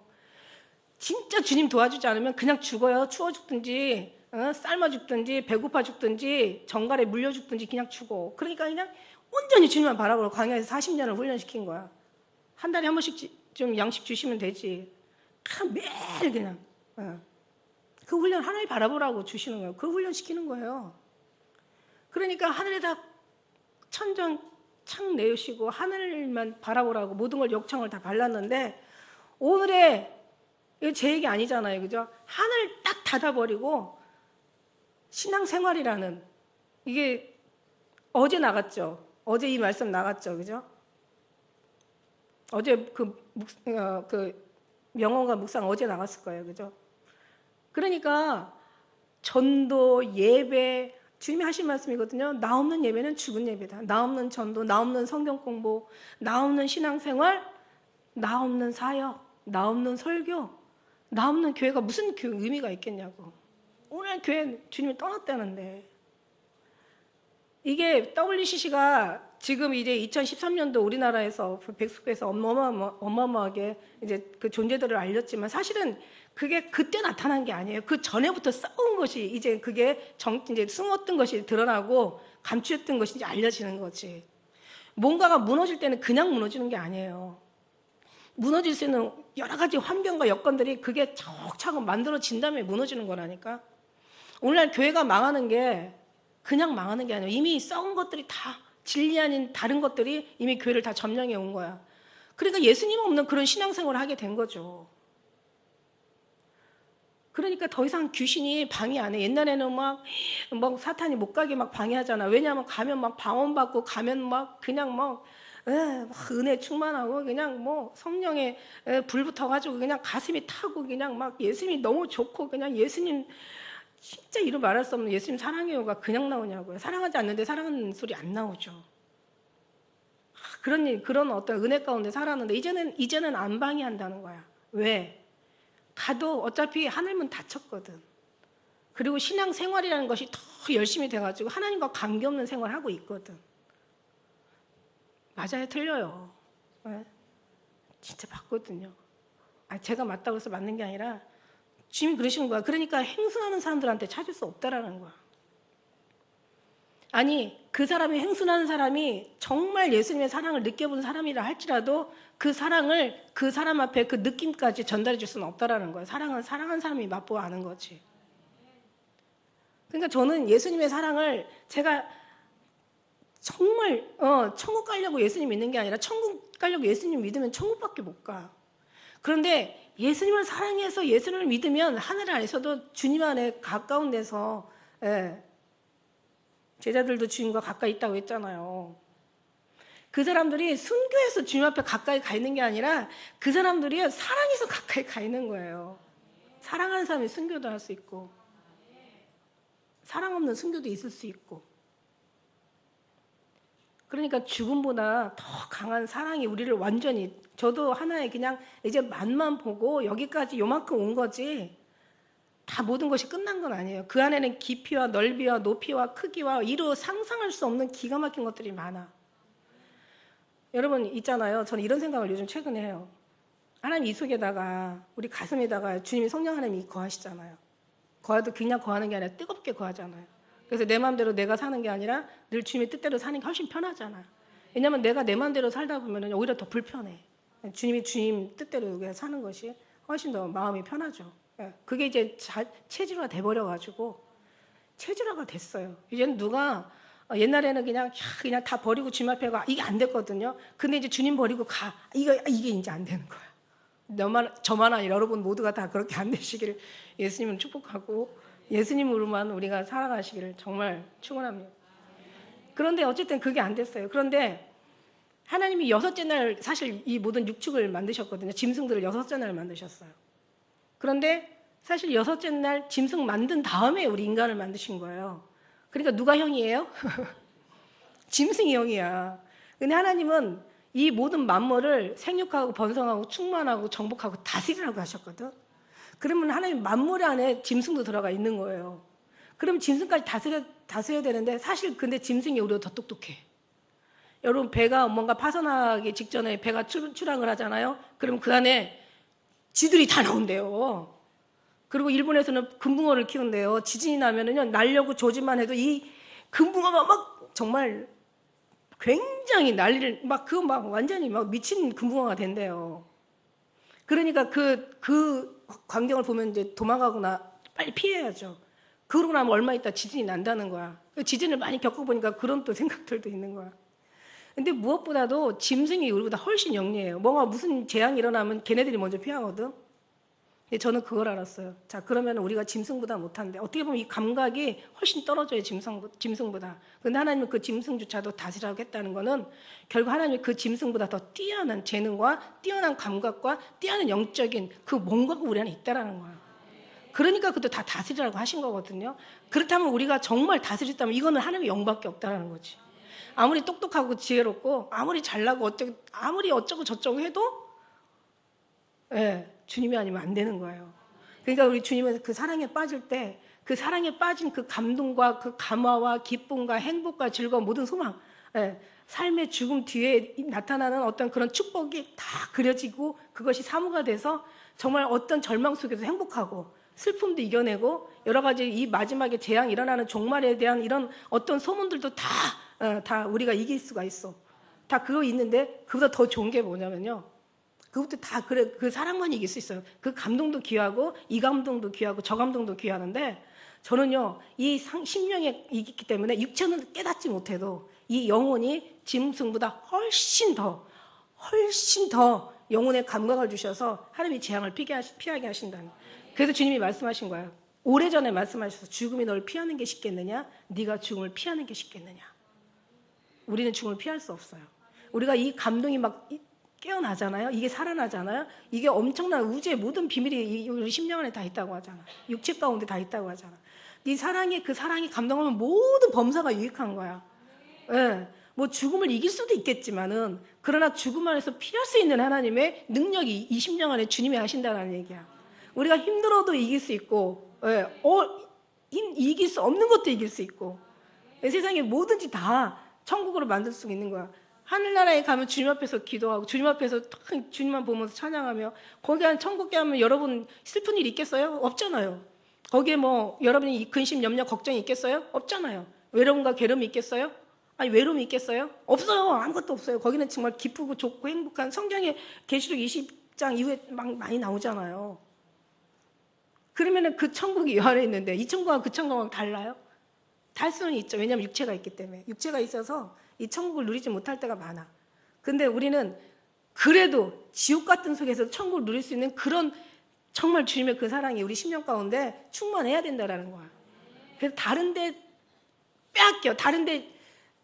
진짜 주님 도와주지 않으면 그냥 죽어요. 추워 죽든지 삶아 죽든지 배고파 죽든지 정갈에 물려 죽든지 그냥 죽어. 그러니까 그냥 온전히 주님만 바라보고 광야에서 40년을 훈련시킨 거야. 한 달에 한 번씩 좀 양식 주시면 되지. 매일 그냥 그 훈련 하나님 바라보라고 주시는 거예요. 그 훈련 시키는 거예요. 그러니까 하늘에다 천정 창 내으시고 하늘만 바라보라고 모든 걸 역청을 다 발랐는데 오늘의 이거 제 얘기 아니잖아요. 그죠? 하늘 딱 닫아버리고 신앙생활이라는 이게 어제 나갔죠. 어제 이 말씀 나갔죠. 그죠? 어제 그 명언과 묵상 어제 나갔을 거예요. 그죠? 그러니까 전도, 예배 주님이 하신 말씀이거든요. 나 없는 예배는 죽은 예배다. 나 없는 전도, 나 없는 성경 공부, 나 없는 신앙생활, 나 없는 사역, 나 없는 설교, 나 없는 교회가 무슨 의미가 있겠냐고. 오늘 교회 주님이 떠났다는데 이게 WCC가 지금 이제 2013년도 우리나라에서 백숙에서 어마어마하게 이제 그 존재들을 알렸지만 사실은 그게 그때 나타난 게 아니에요. 그 전에부터 싸운 것이 이제 그게 이제 숨었던 것이 드러나고 감추었던 것이 이제 알려지는 거지. 뭔가가 무너질 때는 그냥 무너지는 게 아니에요. 무너질 수 있는 여러 가지 환경과 여건들이 그게 차곡차곡 만들어진 다음에 무너지는 거라니까. 오늘날 교회가 망하는 게 그냥 망하는 게 아니에요. 이미 썩은 것들이 다 진리 아닌 다른 것들이 이미 교회를 다 점령해 온 거야. 그러니까 예수님 없는 그런 신앙생활을 하게 된 거죠. 그러니까 더 이상 귀신이 방해 안 해. 옛날에는 막 사탄이 못 가게 막 방해하잖아. 왜냐하면 가면 막 방언받고 가면 막 그냥 막 은혜 충만하고 그냥 뭐 성령에 불 붙어가지고 그냥 가슴이 타고 그냥 막 예수님이 너무 좋고 그냥 예수님 진짜 이루 말할 수 없는 예수님 사랑해요가 그냥 나오냐고요. 사랑하지 않는데 사랑하는 소리 안 나오죠. 그런 어떤 은혜 가운데 살았는데 이제는 안 방해한다는 거야. 왜? 가도 어차피 하늘문 닫혔거든. 그리고 신앙 생활이라는 것이 더 열심히 돼가지고 하나님과 관계없는 생활하고 있거든. 맞아요, 틀려요. 네? 진짜 맞거든요. 제가 맞다고 해서 맞는 게 아니라 주님이 그러시는 거야. 그러니까 행순하는 사람들한테 찾을 수 없다라는 거야. 아니, 그 사람이 행순하는 사람이 정말 예수님의 사랑을 느껴본 사람이라 할지라도 그 사랑을 그 사람 앞에 그 느낌까지 전달해 줄 수는 없다라는 거예요. 사랑은 사랑한 사람이 맛보아 아는 거지. 그러니까 저는 예수님의 사랑을 제가 정말 천국 가려고 예수님 믿는 게 아니라 천국 가려고 예수님 믿으면 천국밖에 못 가. 그런데 예수님을 사랑해서 예수님을 믿으면 하늘 안에서도 주님 안에 가까운 데서 제자들도 주님과 가까이 있다고 했잖아요. 그 사람들이 순교해서 주님 앞에 가까이 가 있는 게 아니라 그 사람들이 사랑해서 가까이 가 있는 거예요. 사랑하는 사람이 순교도 할 수 있고 사랑 없는 순교도 있을 수 있고. 그러니까 죽음보다 더 강한 사랑이 우리를 완전히, 저도 하나의 그냥 이제 맛만 보고 여기까지 요만큼 온 거지 다 모든 것이 끝난 건 아니에요. 그 안에는 깊이와 넓이와 높이와 크기와 이루 상상할 수 없는 기가 막힌 것들이 많아. 여러분 있잖아요. 저는 이런 생각을 요즘 최근에 해요. 하나님 이 속에다가 우리 가슴에다가 주님이 성령 하나님이 거하시잖아요. 거하도 그냥 거하는 게 아니라 뜨겁게 거하잖아요. 그래서 내 마음대로 내가 사는 게 아니라 늘 주님의 뜻대로 사는 게 훨씬 편하잖아요. 왜냐하면 내가 내 마음대로 살다 보면 오히려 더 불편해. 주님이 주님 뜻대로 사는 것이 훨씬 더 마음이 편하죠. 그게 이제 체질화가 돼버려가지고 체질화가 됐어요. 이제는 누가 옛날에는 그냥 다 버리고 주님 앞에 가 이게 안 됐거든요. 근데 이제 주님 버리고 가 이게 이제 안 되는 거야. 저만 아니라 여러분 모두가 다 그렇게 안 되시기를 예수님을 축복하고 예수님으로만 우리가 살아가시기를 정말 축원합니다. 그런데 어쨌든 그게 안 됐어요. 그런데 하나님이 6째 날 사실 이 모든 육축을 만드셨거든요. 짐승들을 6째 날 만드셨어요. 그런데 사실 6째 날 짐승 만든 다음에 우리 인간을 만드신 거예요. 그러니까 누가 형이에요? 짐승이 형이야. 근데 하나님은 이 모든 만물을 생육하고 번성하고 충만하고 정복하고 다스리라고 하셨거든. 그러면 하나님 만물 안에 짐승도 들어가 있는 거예요. 그러면 짐승까지 다스려야 되는데 사실 근데 짐승이 우리보다 더 똑똑해. 여러분 배가 뭔가 파손하기 직전에 배가 출항을 하잖아요. 그러면 그 안에 쥐들이 다 나온대요. 그리고 일본에서는 금붕어를 키운대요. 지진이 나면은요 날려고 조짐만 해도 이 금붕어가 막 정말 굉장히 난리를 그거 완전히 미친 금붕어가 된대요. 그러니까 그 광경을 보면 이제 도망가거나 빨리 피해야죠. 그러고 나면 얼마 있다 지진이 난다는 거야. 지진을 많이 겪어보니까 그런 또 생각들도 있는 거야. 근데 무엇보다도 짐승이 우리보다 훨씬 영리해요. 뭔가 무슨 재앙이 일어나면 걔네들이 먼저 피하거든. 근데 저는 그걸 알았어요. 자, 그러면 우리가 짐승보다 못한데 어떻게 보면 이 감각이 훨씬 떨어져요. 짐승보다. 근데 하나님은 그 짐승조차도 다스리라고 했다는 거는 결국 하나님이 그 짐승보다 더 뛰어난 재능과 뛰어난 감각과 뛰어난 영적인 그 뭔가가 우리 안에 있다라는 거야. 그러니까 그것도 다 다스리라고 하신 거거든요. 그렇다면 우리가 정말 다스렸다면 이거는 하나님의 영밖에 없다라는 거지. 아무리 똑똑하고 지혜롭고 아무리 잘나고 아무리 어쩌고 저쩌고 해도 주님이 아니면 안 되는 거예요. 그러니까 우리 주님은 그 사랑에 빠질 때 그 사랑에 빠진 그 감동과 그 감화와 기쁨과 행복과 즐거움 모든 소망, 삶의 죽음 뒤에 나타나는 어떤 그런 축복이 다 그려지고 그것이 사무가 돼서 정말 어떤 절망 속에서 행복하고 슬픔도 이겨내고 여러 가지 이 마지막에 재앙이 일어나는 종말에 대한 이런 어떤 소문들도 다 우리가 이길 수가 있어. 다 그거 있는데 그보다 더 좋은 게 뭐냐면요. 그것도 다 그래, 그 사랑만 이길 수 있어요. 그 감동도 귀하고 이 감동도 귀하고 저 감동도 귀하는데 저는요 이 심령에 이기기 때문에 육체는 깨닫지 못해도 이 영혼이 짐승보다 훨씬 더 영혼의 감각을 주셔서 하나님이 재앙을 피하게 하신다는. 그래서 주님이 말씀하신 거예요. 오래전에 말씀하셔서 죽음이 널 피하는 게 쉽겠느냐? 네가 죽음을 피하는 게 쉽겠느냐? 우리는 죽음을 피할 수 없어요. 우리가 이 감동이 막 깨어나잖아요. 이게 살아나잖아요. 이게 엄청난 우주의 모든 비밀이 우리 심령 안에 다 있다고 하잖아. 육체 가운데 다 있다고 하잖아. 네 사랑이 그 사랑이 감동하면 모든 범사가 유익한 거야. 예. 뭐 죽음을 이길 수도 있겠지만은 그러나 죽음 안에서 피할 수 있는 하나님의 능력이 이 심령 안에 주님이 하신다는 얘기야. 우리가 힘들어도 이길 수 있고, 예. 이길 수 없는 것도 이길 수 있고, 세상에 뭐든지 다 천국으로 만들 수 있는 거야. 하늘나라에 가면 주님 앞에서 기도하고 주님 앞에서 주님만 보면서 찬양하며 거기 한 천국 가면 여러분 슬픈 일 있겠어요? 없잖아요. 거기에 뭐 여러분이 근심, 염려, 걱정이 있겠어요? 없잖아요. 외로움과 괴로움이 있겠어요? 아니 외로움이 있겠어요? 없어요. 아무것도 없어요. 거기는 정말 기쁘고 좋고 행복한 성경에 계시록 20장 이후에 막 많이 나오잖아요. 그러면은 그 천국이 이 안에 있는데 이 천국과 그 천국은 달라요? 달 수는 있죠. 왜냐하면 육체가 있기 때문에. 육체가 있어서 이 천국을 누리지 못할 때가 많아. 근데 우리는 그래도 지옥 같은 속에서 천국을 누릴 수 있는 그런 정말 주님의 그 사랑이 우리 심령 가운데 충만해야 된다라는 거야. 그래서 다른데 빼앗겨. 다른데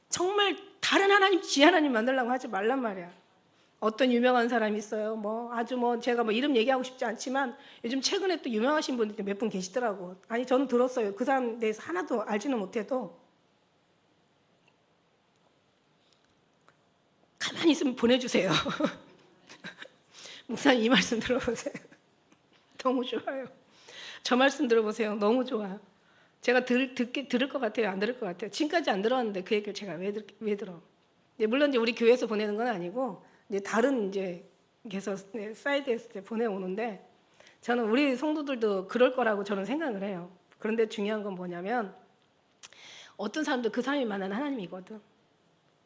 정말 다른 하나님, 지 하나님 만들려고 하지 말란 말이야. 어떤 유명한 사람이 있어요. 뭐 아주 뭐 제가 뭐 이름 얘기하고 싶지 않지만 요즘 최근에 또 유명하신 분들이 몇 분 계시더라고. 아니 저는 들었어요. 그 사람 대해서 하나도 알지는 못해도 가만히 있으면 보내주세요. 목사님 이 말씀 들어보세요. 너무 좋아요. 저 말씀 들어보세요. 너무 좋아요. 제가 들을 것 같아요? 안 들을 것 같아요? 지금까지 안 들었는데 그 얘기를 제가 왜 들어? 물론 이제 우리 교회에서 보내는 건 아니고 이제 다른 이제 계속 사이드에서 보내오는데 저는 우리 성도들도 그럴 거라고 저는 생각을 해요. 그런데 중요한 건 뭐냐면 어떤 사람도 그 사람이 만난 하나님이거든.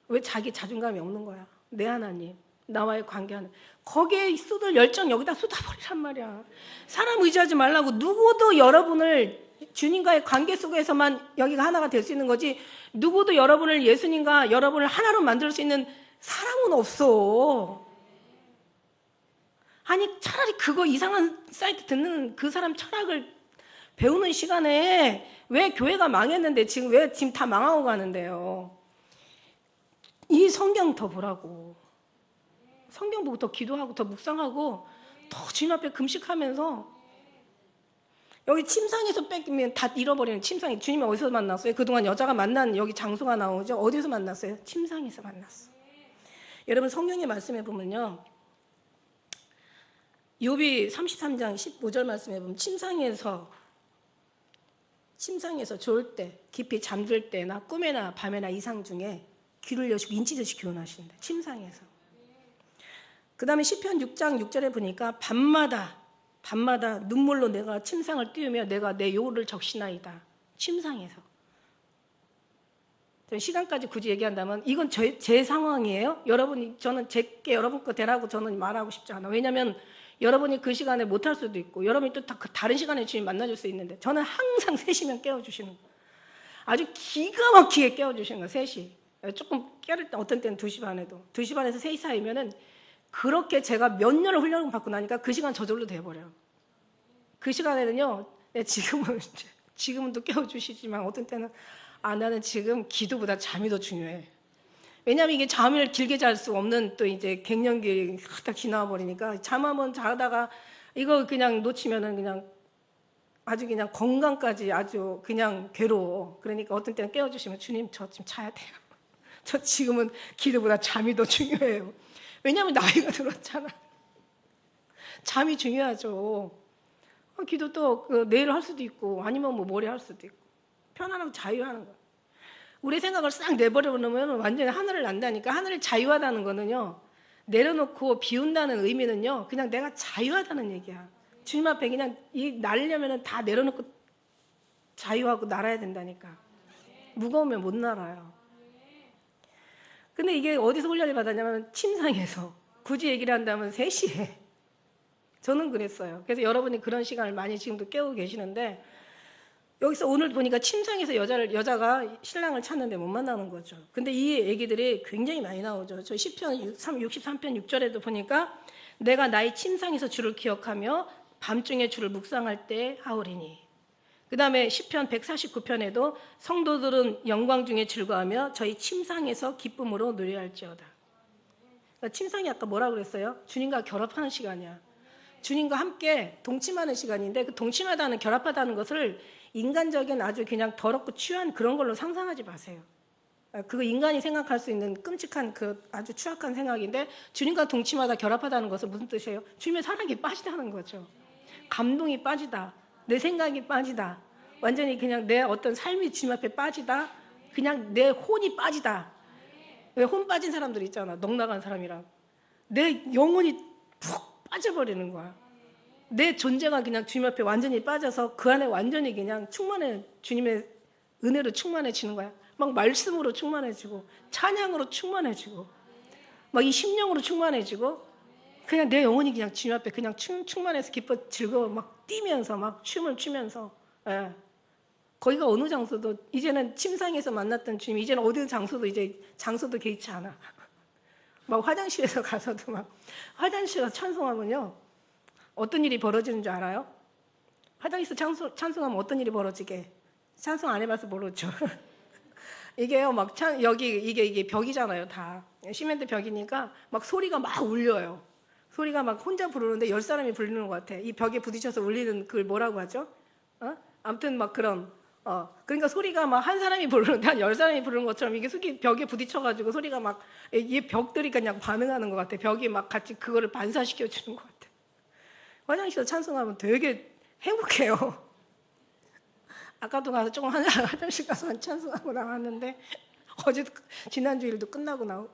왜 자기 자존감이 없는 거야? 내 하나님, 나와의 관계하는 거기에 쏟을 열정 여기다 쏟아버리란 말이야. 사람 의지하지 말라고. 누구도 여러분을 주님과의 관계 속에서만 여기가 하나가 될 수 있는 거지 누구도 여러분을 예수님과 여러분을 하나로 만들 수 있는 사람은 없어. 아니 차라리 그거 이상한 사이트 듣는 그 사람 철학을 배우는 시간에 왜 교회가 망했는데 왜 지금 다 망하고 가는데요. 이 성경 더 보라고. 성경 보고 더 기도하고 더 묵상하고 더 주님 앞에 금식하면서 여기 침상에서 뺏기면 다 잃어버리는 침상이 주님이 어디서 만났어요? 그동안 여자가 만난 여기 장소가 나오죠? 어디서 만났어요? 침상에서 만났어. 여러분 성경의 말씀에 보면요. 욥이 33장 15절 말씀에 보면 침상에서 좋을 때 깊이 잠들 때나 꿈에나 밤에나 이상 중에 귀를 여시고 인치듯이 교훈하신다. 침상에서. 그 다음에 시편 6장 6절에 보니까 밤마다 눈물로 내가 침상을 띄우며 내가 내 요를 적시나이다. 침상에서. 시간까지 굳이 얘기한다면 이건 제 상황이에요. 저는 제게 여러분 거 되라고 저는 말하고 싶지 않아. 왜냐하면 여러분이 그 시간에 못할 수도 있고 여러분이 또 다른 시간에 주님 만나줄 수 있는데 저는 항상 3시면 깨워주시는 거예요. 아주 기가 막히게 깨워주시는 거예요. 3시. 조금 깨를 때 어떤 때는 2시 반에도 2시 반에서 3시 사이면은 그렇게 제가 몇 년을 훈련을 받고 나니까 그 시간 저절로 돼버려요. 그 시간에는요, 지금은 또 깨워주시지만 어떤 때는 나는 지금 기도보다 잠이 더 중요해. 왜냐하면 이게 잠을 길게 잘 수 없는 또 이제 갱년기 딱 지나와 버리니까 잠 한번 자다가 이거 그냥 놓치면은 그냥 아주 그냥 건강까지 아주 그냥 괴로워. 그러니까 어떤 때는 깨워주시면 주님 저 지금 자야 돼요. 저 지금은 기도보다 잠이 더 중요해요. 왜냐하면 나이가 들었잖아. 잠이 중요하죠. 기도 또 내일 할 수도 있고 아니면 뭐 모레 할 수도 있고 편안하고 자유하는 거야. 우리 생각을 싹 내버려 놓으면 완전히 하늘을 난다니까. 하늘을 자유하다는 거는요. 내려놓고 비운다는 의미는요. 그냥 내가 자유하다는 얘기야. 주님 앞에 그냥 날려면 다 내려놓고 자유하고 날아야 된다니까. 무거우면 못 날아요. 근데 이게 어디서 훈련을 받았냐면 침상에서. 굳이 얘기를 한다면 3시에. 저는 그랬어요. 그래서 여러분이 그런 시간을 많이 지금도 깨우고 계시는데 여기서 오늘 보니까 침상에서 여자가 신랑을 찾는데 못 만나는 거죠. 근데 이 얘기들이 굉장히 많이 나오죠. 저 시편 63편 6절에도 보니까 내가 나의 침상에서 주를 기억하며 밤중에 주를 묵상할 때 하오리니. 그 다음에 시편 149편에도 성도들은 영광 중에 즐거워하며 저희 침상에서 기쁨으로 노래할지어다. 그러니까 침상이 아까 뭐라 그랬어요? 주님과 결합하는 시간이야. 주님과 함께 동침하는 시간인데 그 동침하다는 결합하다는 것을 인간적인 아주 그냥 더럽고 추한 그런 걸로 상상하지 마세요. 그거 인간이 생각할 수 있는 끔찍한 그 아주 추악한 생각인데 주님과 동침하다 결합하다는 것은 무슨 뜻이에요? 주님의 사랑이 빠지다는 거죠. 감동이 빠지다. 내 생각이 빠지다. 완전히 그냥 내 어떤 삶이 주님 앞에 빠지다. 그냥 내 혼이 빠지다. 왜 혼 빠진 사람들 있잖아. 넋나간 사람이랑. 내 영혼이 푹 빠져버리는 거야. 내 존재가 그냥 주님 앞에 완전히 빠져서 그 안에 완전히 그냥 주님의 은혜로 충만해지는 거야. 막 말씀으로 충만해지고 찬양으로 충만해지고 막 이 심령으로 충만해지고 그냥 내 영혼이 그냥 주님 앞에 그냥 충만해서 기뻐 즐거워 막 뛰면서 막 춤을 추면서 예. 거기가 어느 장소도 이제는 침상에서 만났던 주님 이제는 어느 장소도 이제 장소도 개의치 않아. 막 화장실에서 가서도 막 화장실에서 찬송하면요 어떤 일이 벌어지는 줄 알아요? 화장실에서 찬송하면 어떤 일이 벌어지게? 찬송 안 해봐서 모르죠. 이게요 막 여기 이게 벽이잖아요 다 시멘트 벽이니까 막 소리가 막 울려요. 소리가 막 혼자 부르는데 10사람이 부르는 것 같아. 이 벽에 부딪혀서 울리는 그걸 뭐라고 하죠? 아무튼 막 그런 그러니까 소리가 막 한 사람이 부르는데 한 10사람이 부르는 것처럼 이게 벽에 부딪혀가지고 소리가 막 이 벽들이 그냥 반응하는 것 같아. 벽이 막 같이 그거를 반사시켜 주는 것 같아. 화장실에서 찬송하면 되게 행복해요. 아까도 가서 조금 화장실 가서 한 찬송하고 나왔는데 지난주일도 끝나고 나오고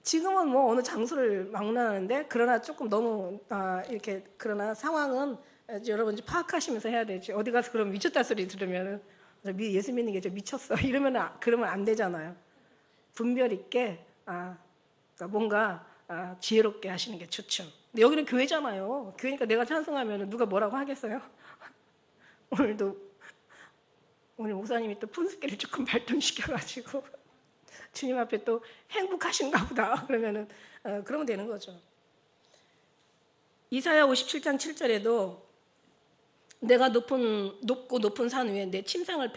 지금은 뭐 어느 장소를 막론하는데 그러나 조금 너무 이렇게 그러나 상황은 여러분 파악하시면서 해야 되지. 어디 가서 그럼 미쳤다 소리 들으면 예수 믿는 게 저 미쳤어 그러면 안 되잖아요. 분별 있게 그러니까 뭔가 지혜롭게 하시는 게 좋죠. 근데 여기는 교회잖아요. 교회니까 내가 찬송하면 누가 뭐라고 하겠어요? 오늘 목사님이 또 푼스기를 조금 발동시켜가지고 주님 앞에 또 행복하신가 보다 그러면은 그러면 되는 거죠. 이사야 57장 7절에도 내가 높고 높은 산 위에 내 침상을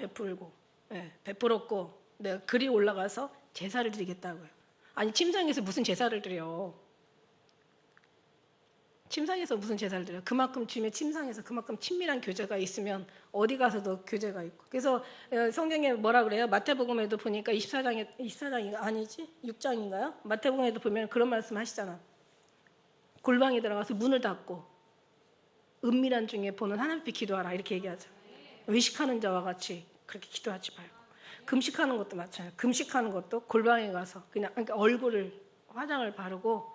베풀었고 내가 그리 올라가서 제사를 드리겠다고요. 아니 침상에서 무슨 제사를 드려? 침상에서 무슨 제사를 드려요? 그만큼 주님의 침상에서 그만큼 친밀한 교제가 있으면 어디 가서도 교제가 있고. 그래서 성경에 뭐라 그래요? 마태복음에도 보니까 24장이 아니지? 6장인가요? 마태복음에도 보면 그런 말씀 하시잖아. 골방에 들어가서 문을 닫고 은밀한 중에 보는 하나님 앞에 기도하라 이렇게 얘기하죠. 외식하는 자와 같이 그렇게 기도하지 말고 금식하는 것도 마찬가지예요. 금식하는 것도 골방에 가서 그러니까 얼굴을 화장을 바르고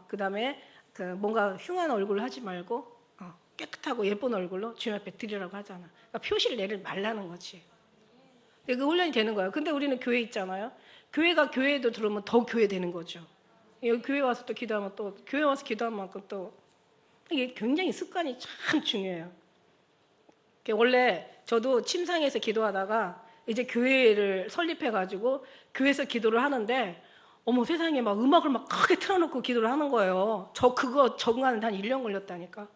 그다음에 뭔가 흉한 얼굴을 하지 말고 깨끗하고 예쁜 얼굴로 주님 앞에 드리라고 하잖아. 그러니까 표시를 내지 말라는 거지. 그 훈련이 되는 거예요. 근데 우리는 교회 있잖아요. 교회가 교회에도 들어오면 더 교회 되는 거죠. 여기 교회 와서 또 기도하면 또 교회 와서 기도한 만큼 또 이게 굉장히 습관이 참 중요해요. 원래 저도 침상에서 기도하다가 이제 교회를 설립해가지고 교회에서 기도를 하는데 어머 세상에 막 음악을 막 크게 틀어놓고 기도를 하는 거예요. 그거 적응하는데 한 1년 걸렸다니까.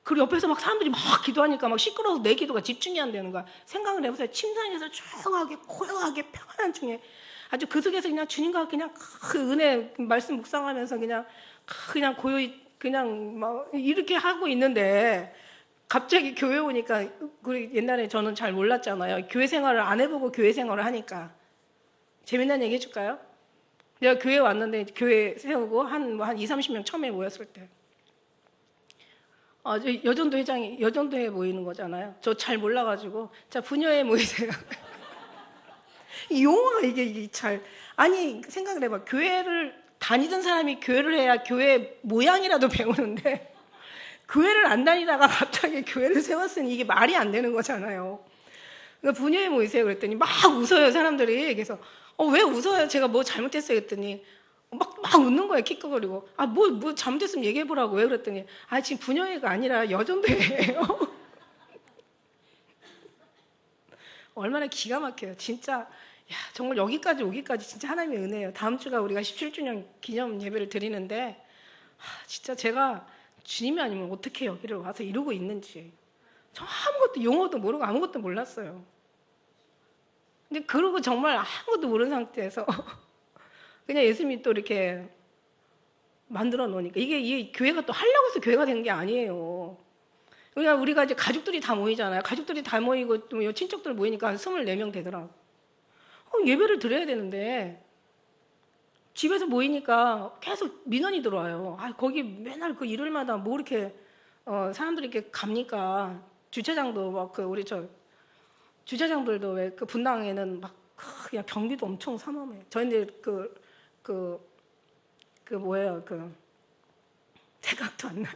그리고 옆에서 막 사람들이 막 기도하니까 막 시끄러워서 내 기도가 집중이 안 되는 거야. 생각을 해보세요. 침상에서 조용하게 고요하게 평안한 중에 아주 그 속에서 그냥 주님과 그냥 그 은혜 말씀 묵상하면서 그냥 고요히 그냥 막 이렇게 하고 있는데 갑자기 교회 오니까 옛날에 저는 잘 몰랐잖아요. 교회 생활을 안 해보고 교회 생활을 하니까 재밌는 얘기 해줄까요? 내가 교회 왔는데 교회 세우고 한 20-30명 처음에 모였을 때 여전도회 모이는 거잖아요. 저 잘 몰라가지고 자 부녀회 모이세요. 이 용어가 이게 잘 아니 생각을 해봐. 교회를 다니던 사람이 교회를 해야 교회 모양이라도 배우는데 교회를 안 다니다가 갑자기 교회를 세웠으니 이게 말이 안 되는 거잖아요. 그러니까 부녀회 모이세요 그랬더니 막 웃어요 사람들이. 그래서 왜 웃어요? 제가 뭐 잘못했어요? 그랬더니 막 웃는 거예요. 킥킥거리고. 뭐 잘못했으면 얘기해보라고. 왜? 그랬더니 지금 부녀회가 아니라 여전도회예요. 얼마나 기가 막혀요. 진짜 정말 여기까지 오기까지 진짜 하나님의 은혜예요. 다음 주가 우리가 17주년 기념 예배를 드리는데 진짜 제가 주님이 아니면 어떻게 여기를 와서 이러고 있는지. 저 아무것도 용어도 모르고 아무것도 몰랐어요. 근데 그러고 정말 아무것도 모르는 상태에서 그냥 예수님이 또 이렇게 만들어 놓으니까 이게 교회가 또 하려고 해서 교회가 된 게 아니에요. 그냥 우리가 이제 가족들이 다 모이잖아요. 가족들이 다 모이고 또 친척들 모이니까 한 24명 되더라고. 예배를 드려야 되는데 집에서 모이니까 계속 민원이 들어와요. 거기 맨날 그 일요일마다 뭐 이렇게 사람들이 이렇게 갑니까? 주차장도 막 우리 주차장들도 왜 그 분당에는 막 그냥 경비도 엄청 삼엄해. 저희들 뭐예요? 생각도 안 나.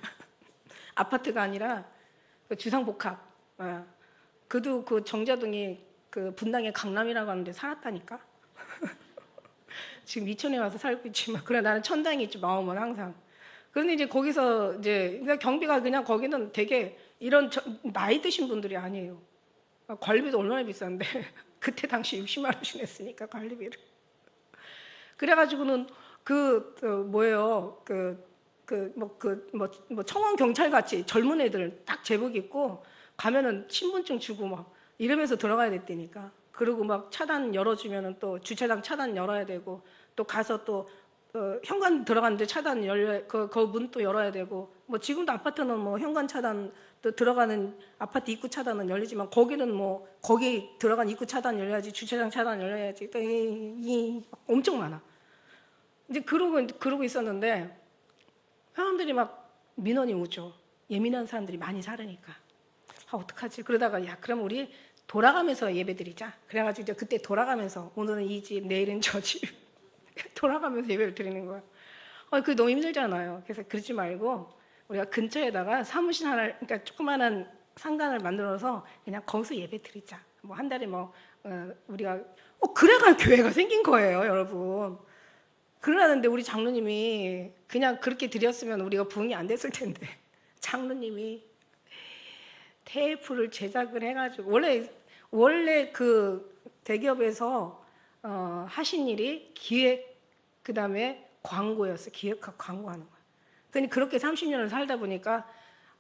아파트가 아니라 주상복합. 그도 그 정자동이 그 분당의 강남이라고 하는데 살았다니까. 지금 이천에 와서 살고 있지만 그래 나는 천당에 있지 마음은 항상. 그런데 이제 거기서 이제 경비가 그냥 거기는 되게 이런 나이 드신 분들이 아니에요. 관리비도 얼마나 비싼데 그때 당시 60만 원씩 냈으니까 관리비를. 그래가지고는 뭐예요? 청원 경찰 같이 젊은 애들 딱 제복 입고 가면은 신분증 주고 막 이러면서 들어가야 됐다니까. 그리고 막 차단 열어주면은 또 주차장 차단 열어야 되고 또 가서 또 현관 들어갔는데 차단 그 문 또 열어야 되고 뭐 지금도 아파트는 뭐 현관 차단 또 들어가는 아파트 입구 차단은 열리지만 거기는 뭐 거기 들어간 입구 차단 열려야지 주차장 차단 열려야지 또 엄청 많아. 이제 그러고 있었는데 사람들이 막 민원이 오죠. 예민한 사람들이 많이 살으니까. 어떡하지? 그러다가 그럼 우리 돌아가면서 예배드리자. 그래가지고 이제 그때 돌아가면서 오늘은 이 집, 내일은 저 집 돌아가면서 예배를 드리는 거야. 그게 너무 힘들잖아요. 그래서 그러지 말고 우리가 근처에다가 사무실 하나, 그러니까 조그마한 상간을 만들어서 그냥 거기서 예배 드리자. 뭐 한 달에 우리가 그래가 교회가 생긴 거예요, 여러분. 그러는데 우리 장로님이 그냥 그렇게 드렸으면 우리가 부흥이 안 됐을 텐데 장로님이 테이프를 제작을 해가지고 원래 그 대기업에서 하신 일이 기획 그다음에 광고였어요. 기획하고 광고하는 거야. 그러니 그렇게 30년을 살다 보니까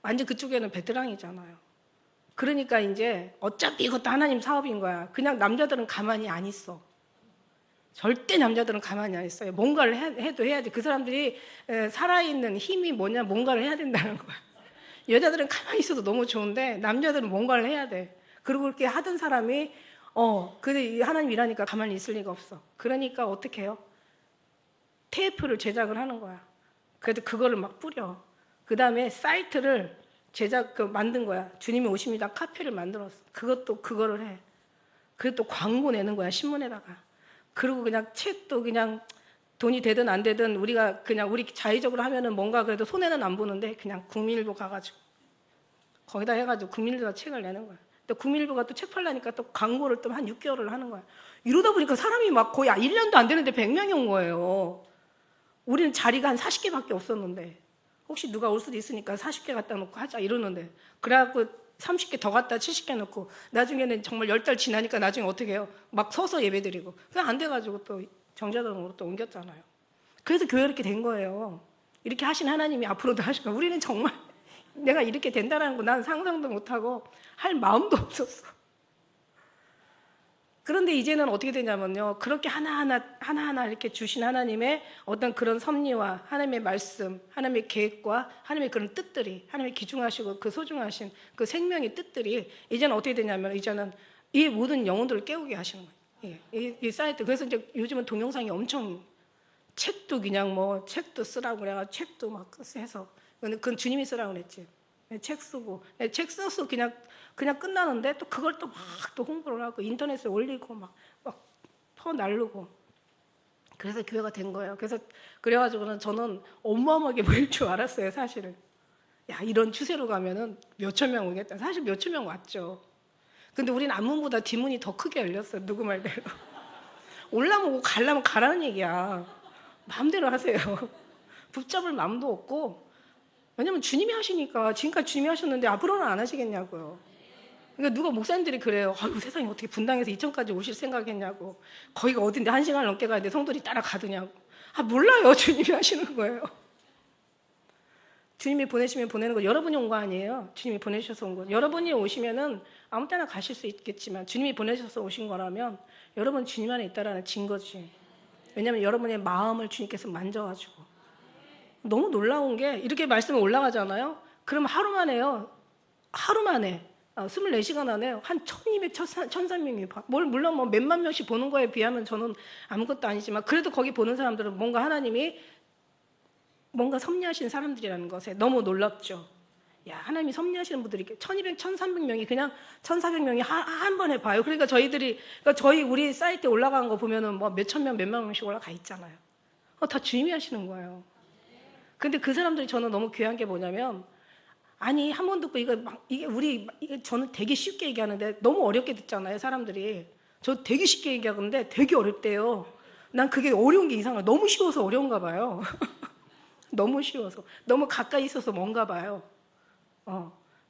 완전 그쪽에는 베테랑이잖아요. 그러니까 이제 어차피 이것도 하나님 사업인 거야. 그냥 남자들은 가만히 안 있어. 절대 남자들은 가만히 안 있어요. 뭔가를 해도 해야지. 그 사람들이 살아있는 힘이 뭐냐 뭔가를 해야 된다는 거야. 여자들은 가만히 있어도 너무 좋은데 남자들은 뭔가를 해야 돼. 그리고 그렇게 하던 사람이 근데 하나님 일하니까 가만히 있을 리가 없어. 그러니까 어떻게 해요? 테이프를 제작을 하는 거야. 그래도 그거를 막 뿌려. 그 다음에 사이트를 만든 거야. 주님이 오십니다. 카페를 만들었어. 그거를 해. 그리고 또 광고 내는 거야. 신문에다가. 그리고 그냥 책도 그냥 돈이 되든 안 되든 우리가 그냥 우리 자의적으로 하면은 뭔가 그래도 손해는 안 보는데 그냥 국민일보 가가지고 거기다 해가지고 국민일보가 책을 내는 거야. 또 국민일보가 또 책 팔라니까 또 광고를 또 한 6개월을 하는 거야. 이러다 보니까 사람이 막 거의 1년도 안 되는데 100명이 온 거예요. 우리는 자리가 한 40개밖에 없었는데 혹시 누가 올 수도 있으니까 40개 갖다 놓고 하자 이러는데 그래갖고 30개 더 갖다 70개 놓고 나중에는 정말 10달 지나니까 나중에 어떻게 해요? 막 서서 예배드리고 그냥 안 돼가지고 또 정자동으로 또 옮겼잖아요. 그래서 교회 이렇게 된 거예요. 이렇게 하신 하나님이 앞으로도 하실 거예요. 우리는 정말 내가 이렇게 된다는 거 난 상상도 못하고 할 마음도 없었어. 그런데 이제는 어떻게 되냐면요. 그렇게 하나하나 이렇게 주신 하나님의 어떤 그런 섭리와 하나님의 말씀, 하나님의 계획과 하나님의 그런 뜻들이 하나님의 귀중하시고 그 소중하신 그 생명의 뜻들이 이제는 어떻게 되냐면 이제는 이 모든 영혼들을 깨우게 하시는 거예요. 이 사이트. 그래서 이제 요즘은 동영상이 엄청 책도 그냥 책도 쓰라고 그래가지고 책도 막 해서 그건 주님이 쓰라고 그랬지. 책 쓰고 책 써서 그냥 끝나는데 또 그걸 또 막 또 홍보를 하고 인터넷에 올리고 막 퍼날르고 그래서 교회가 된 거예요. 그래가지고는 저는 어마어마하게 모일 줄 알았어요, 사실은. 이런 추세로 가면은 몇천 명 오겠다. 사실 몇천 명 왔죠. 근데 우리는 앞문보다 뒷문이 더 크게 열렸어요. 누구 말대로. 올라오고 가려면 가라는 얘기야. 마음대로 하세요. 붙잡을 마음도 없고. 왜냐면 주님이 하시니까 지금까지 주님이 하셨는데 앞으로는 안 하시겠냐고요. 그러니까 누가 목사님들이 그래요. 아이고 세상에 어떻게 분당에서 이천까지 오실 생각했냐고. 거기가 어딘데 1시간 넘게 가는데 성도들이 따라가더냐고. 몰라요. 주님이 하시는 거예요. 주님이 보내시면 보내는 거, 여러분이 온 거 아니에요. 주님이 보내셔서 온 거. 여러분이 오시면은 아무 때나 가실 수 있겠지만 주님이 보내셔서 오신 거라면 여러분 주님 안에 있다라는 증거지. 왜냐하면 여러분의 마음을 주님께서 만져가지고. 너무 놀라운 게 이렇게 말씀이 올라가잖아요. 그럼 하루 만에요. 하루 만에 24시간 안에 한 1200, 1300명이 물론 뭐 몇만 명씩 보는 거에 비하면 저는 아무것도 아니지만 그래도 거기 보는 사람들은 뭔가 하나님이 뭔가 섭리하시는 사람들이라는 것에 너무 놀랍죠. 야, 하나님이 섭리하시는 분들이 1200, 1300명이 그냥 1400명이 한 번에 봐요. 그러니까 저희 우리 사이트에 올라간 거 보면은 뭐 몇천 명, 몇만 명씩 올라가 있잖아요. 다 주님이 하시는 거예요. 근데 그 사람들이 저는 너무 귀한 게 뭐냐면, 아니 한 번 듣고 이게 저는 되게 쉽게 얘기하는데 너무 어렵게 듣잖아요, 사람들이. 저 되게 쉽게 얘기하는데 되게 어렵대요. 난 그게 어려운 게 이상해요. 너무 쉬워서 어려운가 봐요. 너무 쉬워서, 너무 가까이 있어서 뭔가 봐요.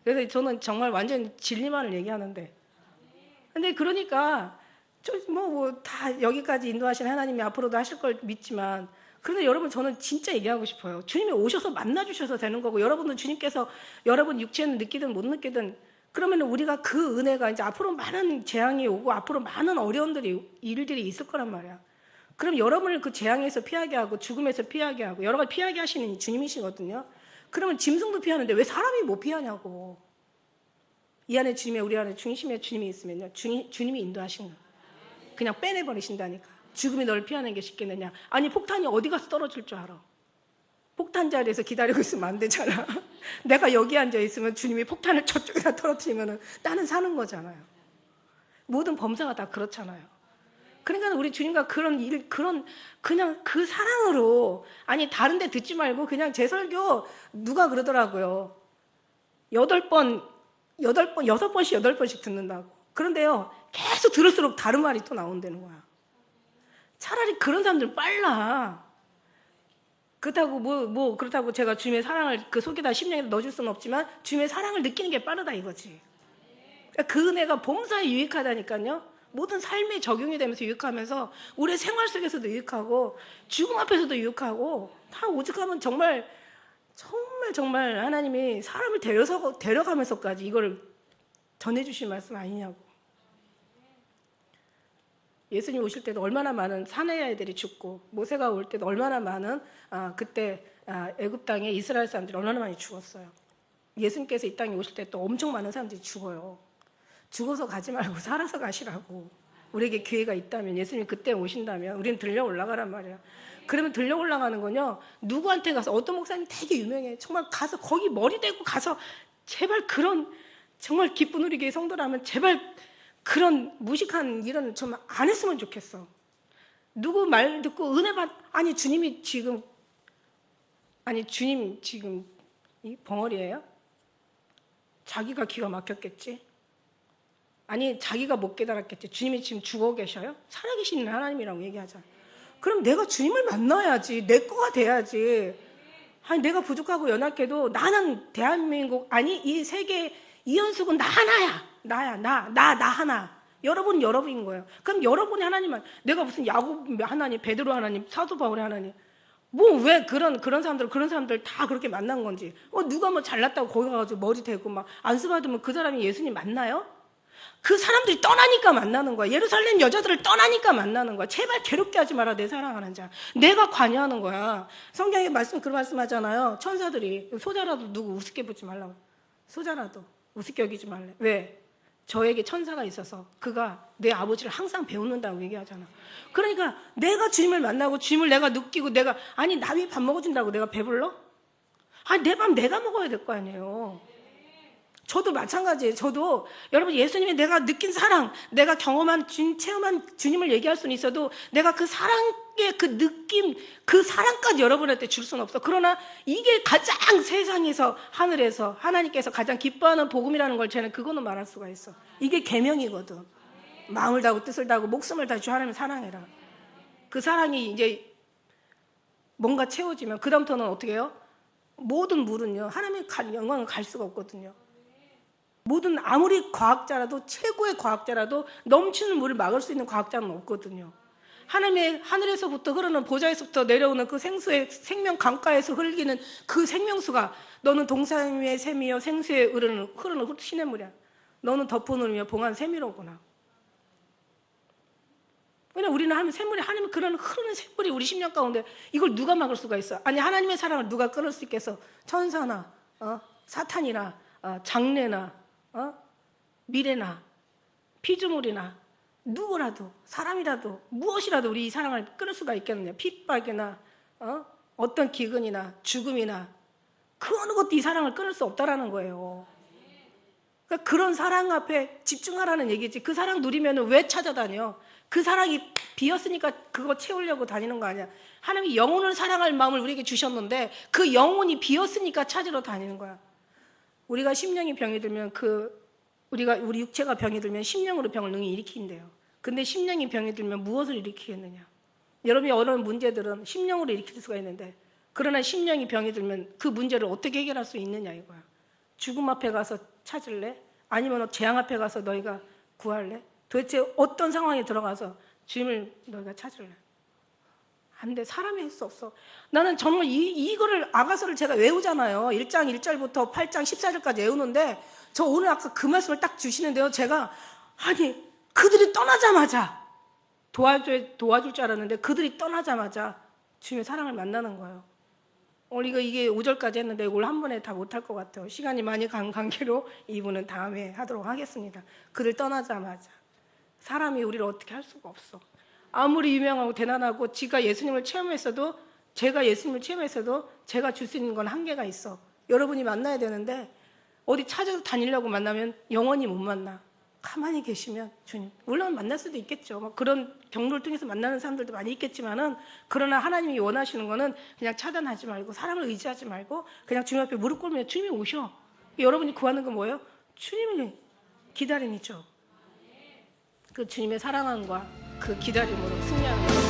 그래서 저는 정말 완전 진리만을 얘기하는데, 근데 그러니까 다 여기까지 인도하신 하나님이 앞으로도 하실 걸 믿지만, 그런데 여러분 저는 진짜 얘기하고 싶어요. 주님이 오셔서 만나 주셔서 되는 거고, 여러분은 주님께서 여러분 육체는 느끼든 못 느끼든, 그러면 우리가 그 은혜가 이제 앞으로 많은 재앙이 오고 앞으로 많은 일들이 있을 거란 말이야. 그럼 여러분을 그 재앙에서 피하게 하고 죽음에서 피하게 하고 여러 가지 피하게 하시는 주님이시거든요. 그러면 짐승도 피하는데 왜 사람이 못 피하냐고. 이 안에 주님의, 우리 안에 중심에 주님이 있으면요, 주님이 인도하시는 거예요. 그냥 빼내버리신다니까. 죽음이 널 피하는 게 쉽겠느냐. 아니 폭탄이 어디 가서 떨어질 줄 알아. 폭탄 자리에서 기다리고 있으면 안 되잖아. 내가 여기 앉아 있으면 주님이 폭탄을 저쪽에다 떨어뜨리면 나는 사는 거잖아요. 모든 범사가 다 그렇잖아요. 그러니까 우리 주님과 그냥 그 사랑으로, 아니 다른 데 듣지 말고 그냥 제 설교 누가 그러더라고요. 6번씩 8번씩 듣는다고. 그런데요, 계속 들을수록 다른 말이 또 나온다는 거야. 차라리 그런 사람들 빨라. 그렇다고 제가 주님의 사랑을 그 속에다 심령에 넣어줄 수는 없지만 주님의 사랑을 느끼는 게 빠르다 이거지. 그 은혜가 범사에 유익하다니까요. 모든 삶에 적용이 되면서 유익하면서 우리 생활 속에서도 유익하고 죽음 앞에서도 유익하고, 다 오직하면 정말 하나님이 사람을 데려가면서까지 이걸 전해주신 말씀 아니냐고. 예수님 오실 때도 얼마나 많은 사내 아이들이 죽고, 모세가 올 때도 얼마나 많은 그때 애굽 땅에 이스라엘 사람들이 얼마나 많이 죽었어요. 예수님께서 이 땅에 오실 때 또 엄청 많은 사람들이 죽어요. 죽어서 가지 말고 살아서 가시라고. 우리에게 기회가 있다면, 예수님이 그때 오신다면 우리는 들려 올라가란 말이야. 그러면 들려 올라가는 건요, 누구한테 가서, 어떤 목사님 되게 유명해, 정말 가서 거기 머리 대고 가서 제발 그런 정말 기쁜 우리 교회 성도라면 제발 그런 무식한 일은 좀 안 했으면 좋겠어. 누구 말 듣고 은혜 주님 지금 이 벙어리예요? 자기가 기가 막혔겠지? 아니 자기가 못 깨달았겠지. 주님이 지금 죽어 계셔요? 살아계시는 하나님이라고 얘기하잖아. 그럼 내가 주님을 만나야지. 내 거가 돼야지. 아니 내가 부족하고 연약해도 나는 대한민국, 아니 이 세계 이연숙은 나 하나야. 나 하나. 여러분은 여러분인 거예요. 그럼 여러분이 하나님은, 내가 무슨 야곱 하나님, 베드로 하나님, 사도 바울의 하나님, 왜 그런 사람들 다 그렇게 만난 건지. 누가 뭐 잘났다고 거기 가가지고 머리 대고 막 안수 받으면 그 사람이 예수님 만나요? 그 사람들이 떠나니까 만나는 거야. 예루살렘 여자들을 떠나니까 만나는 거야. 제발 괴롭게 하지 마라, 내 사랑하는 자. 내가 관여하는 거야. 성경에 그런 말씀하잖아요. 천사들이 소자라도 누구 우습게 보지 말라고. 소자라도 우습게 여기지 말래. 왜? 저에게 천사가 있어서 그가 내 아버지를 항상 배우는다고 얘기하잖아. 그러니까 내가 주님을 만나고 주님을 내가 느끼고, 아니 남이 밥 먹어준다고 내가 배불러? 내 밥 내가 먹어야 될 거 아니에요. 저도 마찬가지예요. 저도 여러분, 예수님이 내가 느낀 사랑, 내가 경험한 체험한 주님을 얘기할 수는 있어도 내가 그 사랑의 그 느낌, 그 사랑까지 여러분한테 줄 수는 없어. 그러나 이게 가장 세상에서, 하늘에서 하나님께서 가장 기뻐하는 복음이라는 걸 저는 그거는 말할 수가 있어. 이게 계명이거든. 마음을 다하고 뜻을 다하고 목숨을 다하고 하나님을 사랑해라. 그 사랑이 이제 뭔가 채워지면 그 다음부터는 어떻게 해요? 모든 물은요, 하나님의 영광을 갈 수가 없거든요. 모든, 아무리 과학자라도, 최고의 과학자라도 넘치는 물을 막을 수 있는 과학자는 없거든요. 하나님의 하늘에서부터 흐르는 보좌에서부터 내려오는 그 생수의 생명 강가에서 흘리는 그 생명수가 너는 동산 위의 샘이여 생수에 흐르는 시냇물이야. 너는 덮어놓으며 봉한 샘이로구나. 왜냐면 우리는 하나님 샘물이 하나님 그런 흐르는 샘물이 우리 심령 가운데 이걸 누가 막을 수가 있어? 아니 하나님의 사랑을 누가 끊을 수 있겠어? 천사나 사탄이나 장래나 미래나 피조물이나 누구라도 사람이라도 무엇이라도 우리 이 사랑을 끊을 수가 있겠느냐? 핍박이나 어떤 기근이나 죽음이나 그 어느 것도 이 사랑을 끊을 수 없다라는 거예요. 그러니까 그런 사랑 앞에 집중하라는 얘기지. 그 사랑 누리면 왜 찾아다녀? 그 사랑이 비었으니까 그거 채우려고 다니는 거 아니야. 하나님이 영혼을 사랑할 마음을 우리에게 주셨는데 그 영혼이 비었으니까 찾으러 다니는 거야. 우리가 심령이 병이 들면 우리 육체가 병이 들면 심령으로 병을 능히 일으킨대요. 근데 심령이 병이 들면 무엇을 일으키겠느냐? 여러분이 어려운 문제들은 심령으로 일으킬 수가 있는데 그러나 심령이 병이 들면 그 문제를 어떻게 해결할 수 있느냐 이거야. 죽음 앞에 가서 찾을래? 아니면 재앙 앞에 가서 너희가 구할래? 도대체 어떤 상황에 들어가서 주님을 너희가 찾을래? 안 돼. 사람이 할 수 없어. 나는 정말 이거를 아가서를 제가 외우잖아요. 1장 1절부터 8장 14절까지 외우는데 저 오늘 아까 그 말씀을 딱 주시는데요. 제가 아니 그들이 떠나자마자 도와줄 줄 알았는데 그들이 떠나자마자 주님의 사랑을 만나는 거예요. 오늘 이게 5절까지 했는데 이걸 한 번에 다 못할 것 같아요. 시간이 많이 간 관계로 이 부분은 다음에 하도록 하겠습니다. 그들 떠나자마자 사람이 우리를 어떻게 할 수가 없어. 아무리 유명하고 대단하고 제가 예수님을 체험했어도 제가 줄 수 있는 건 한계가 있어. 여러분이 만나야 되는데 어디 찾아서 다니려고 만나면 영원히 못 만나. 가만히 계시면 주님, 물론 만날 수도 있겠죠. 뭐 그런 경로를 통해서 만나는 사람들도 많이 있겠지만은 그러나 하나님이 원하시는 거는 그냥 차단하지 말고 사람을 의지하지 말고 그냥 주님 앞에 무릎 꿇으면 주님이 오셔. 여러분이 구하는 건 뭐예요? 주님의 기다림이죠. 그 주님의 사랑함과 그 기다림으로 승리하는 거예요.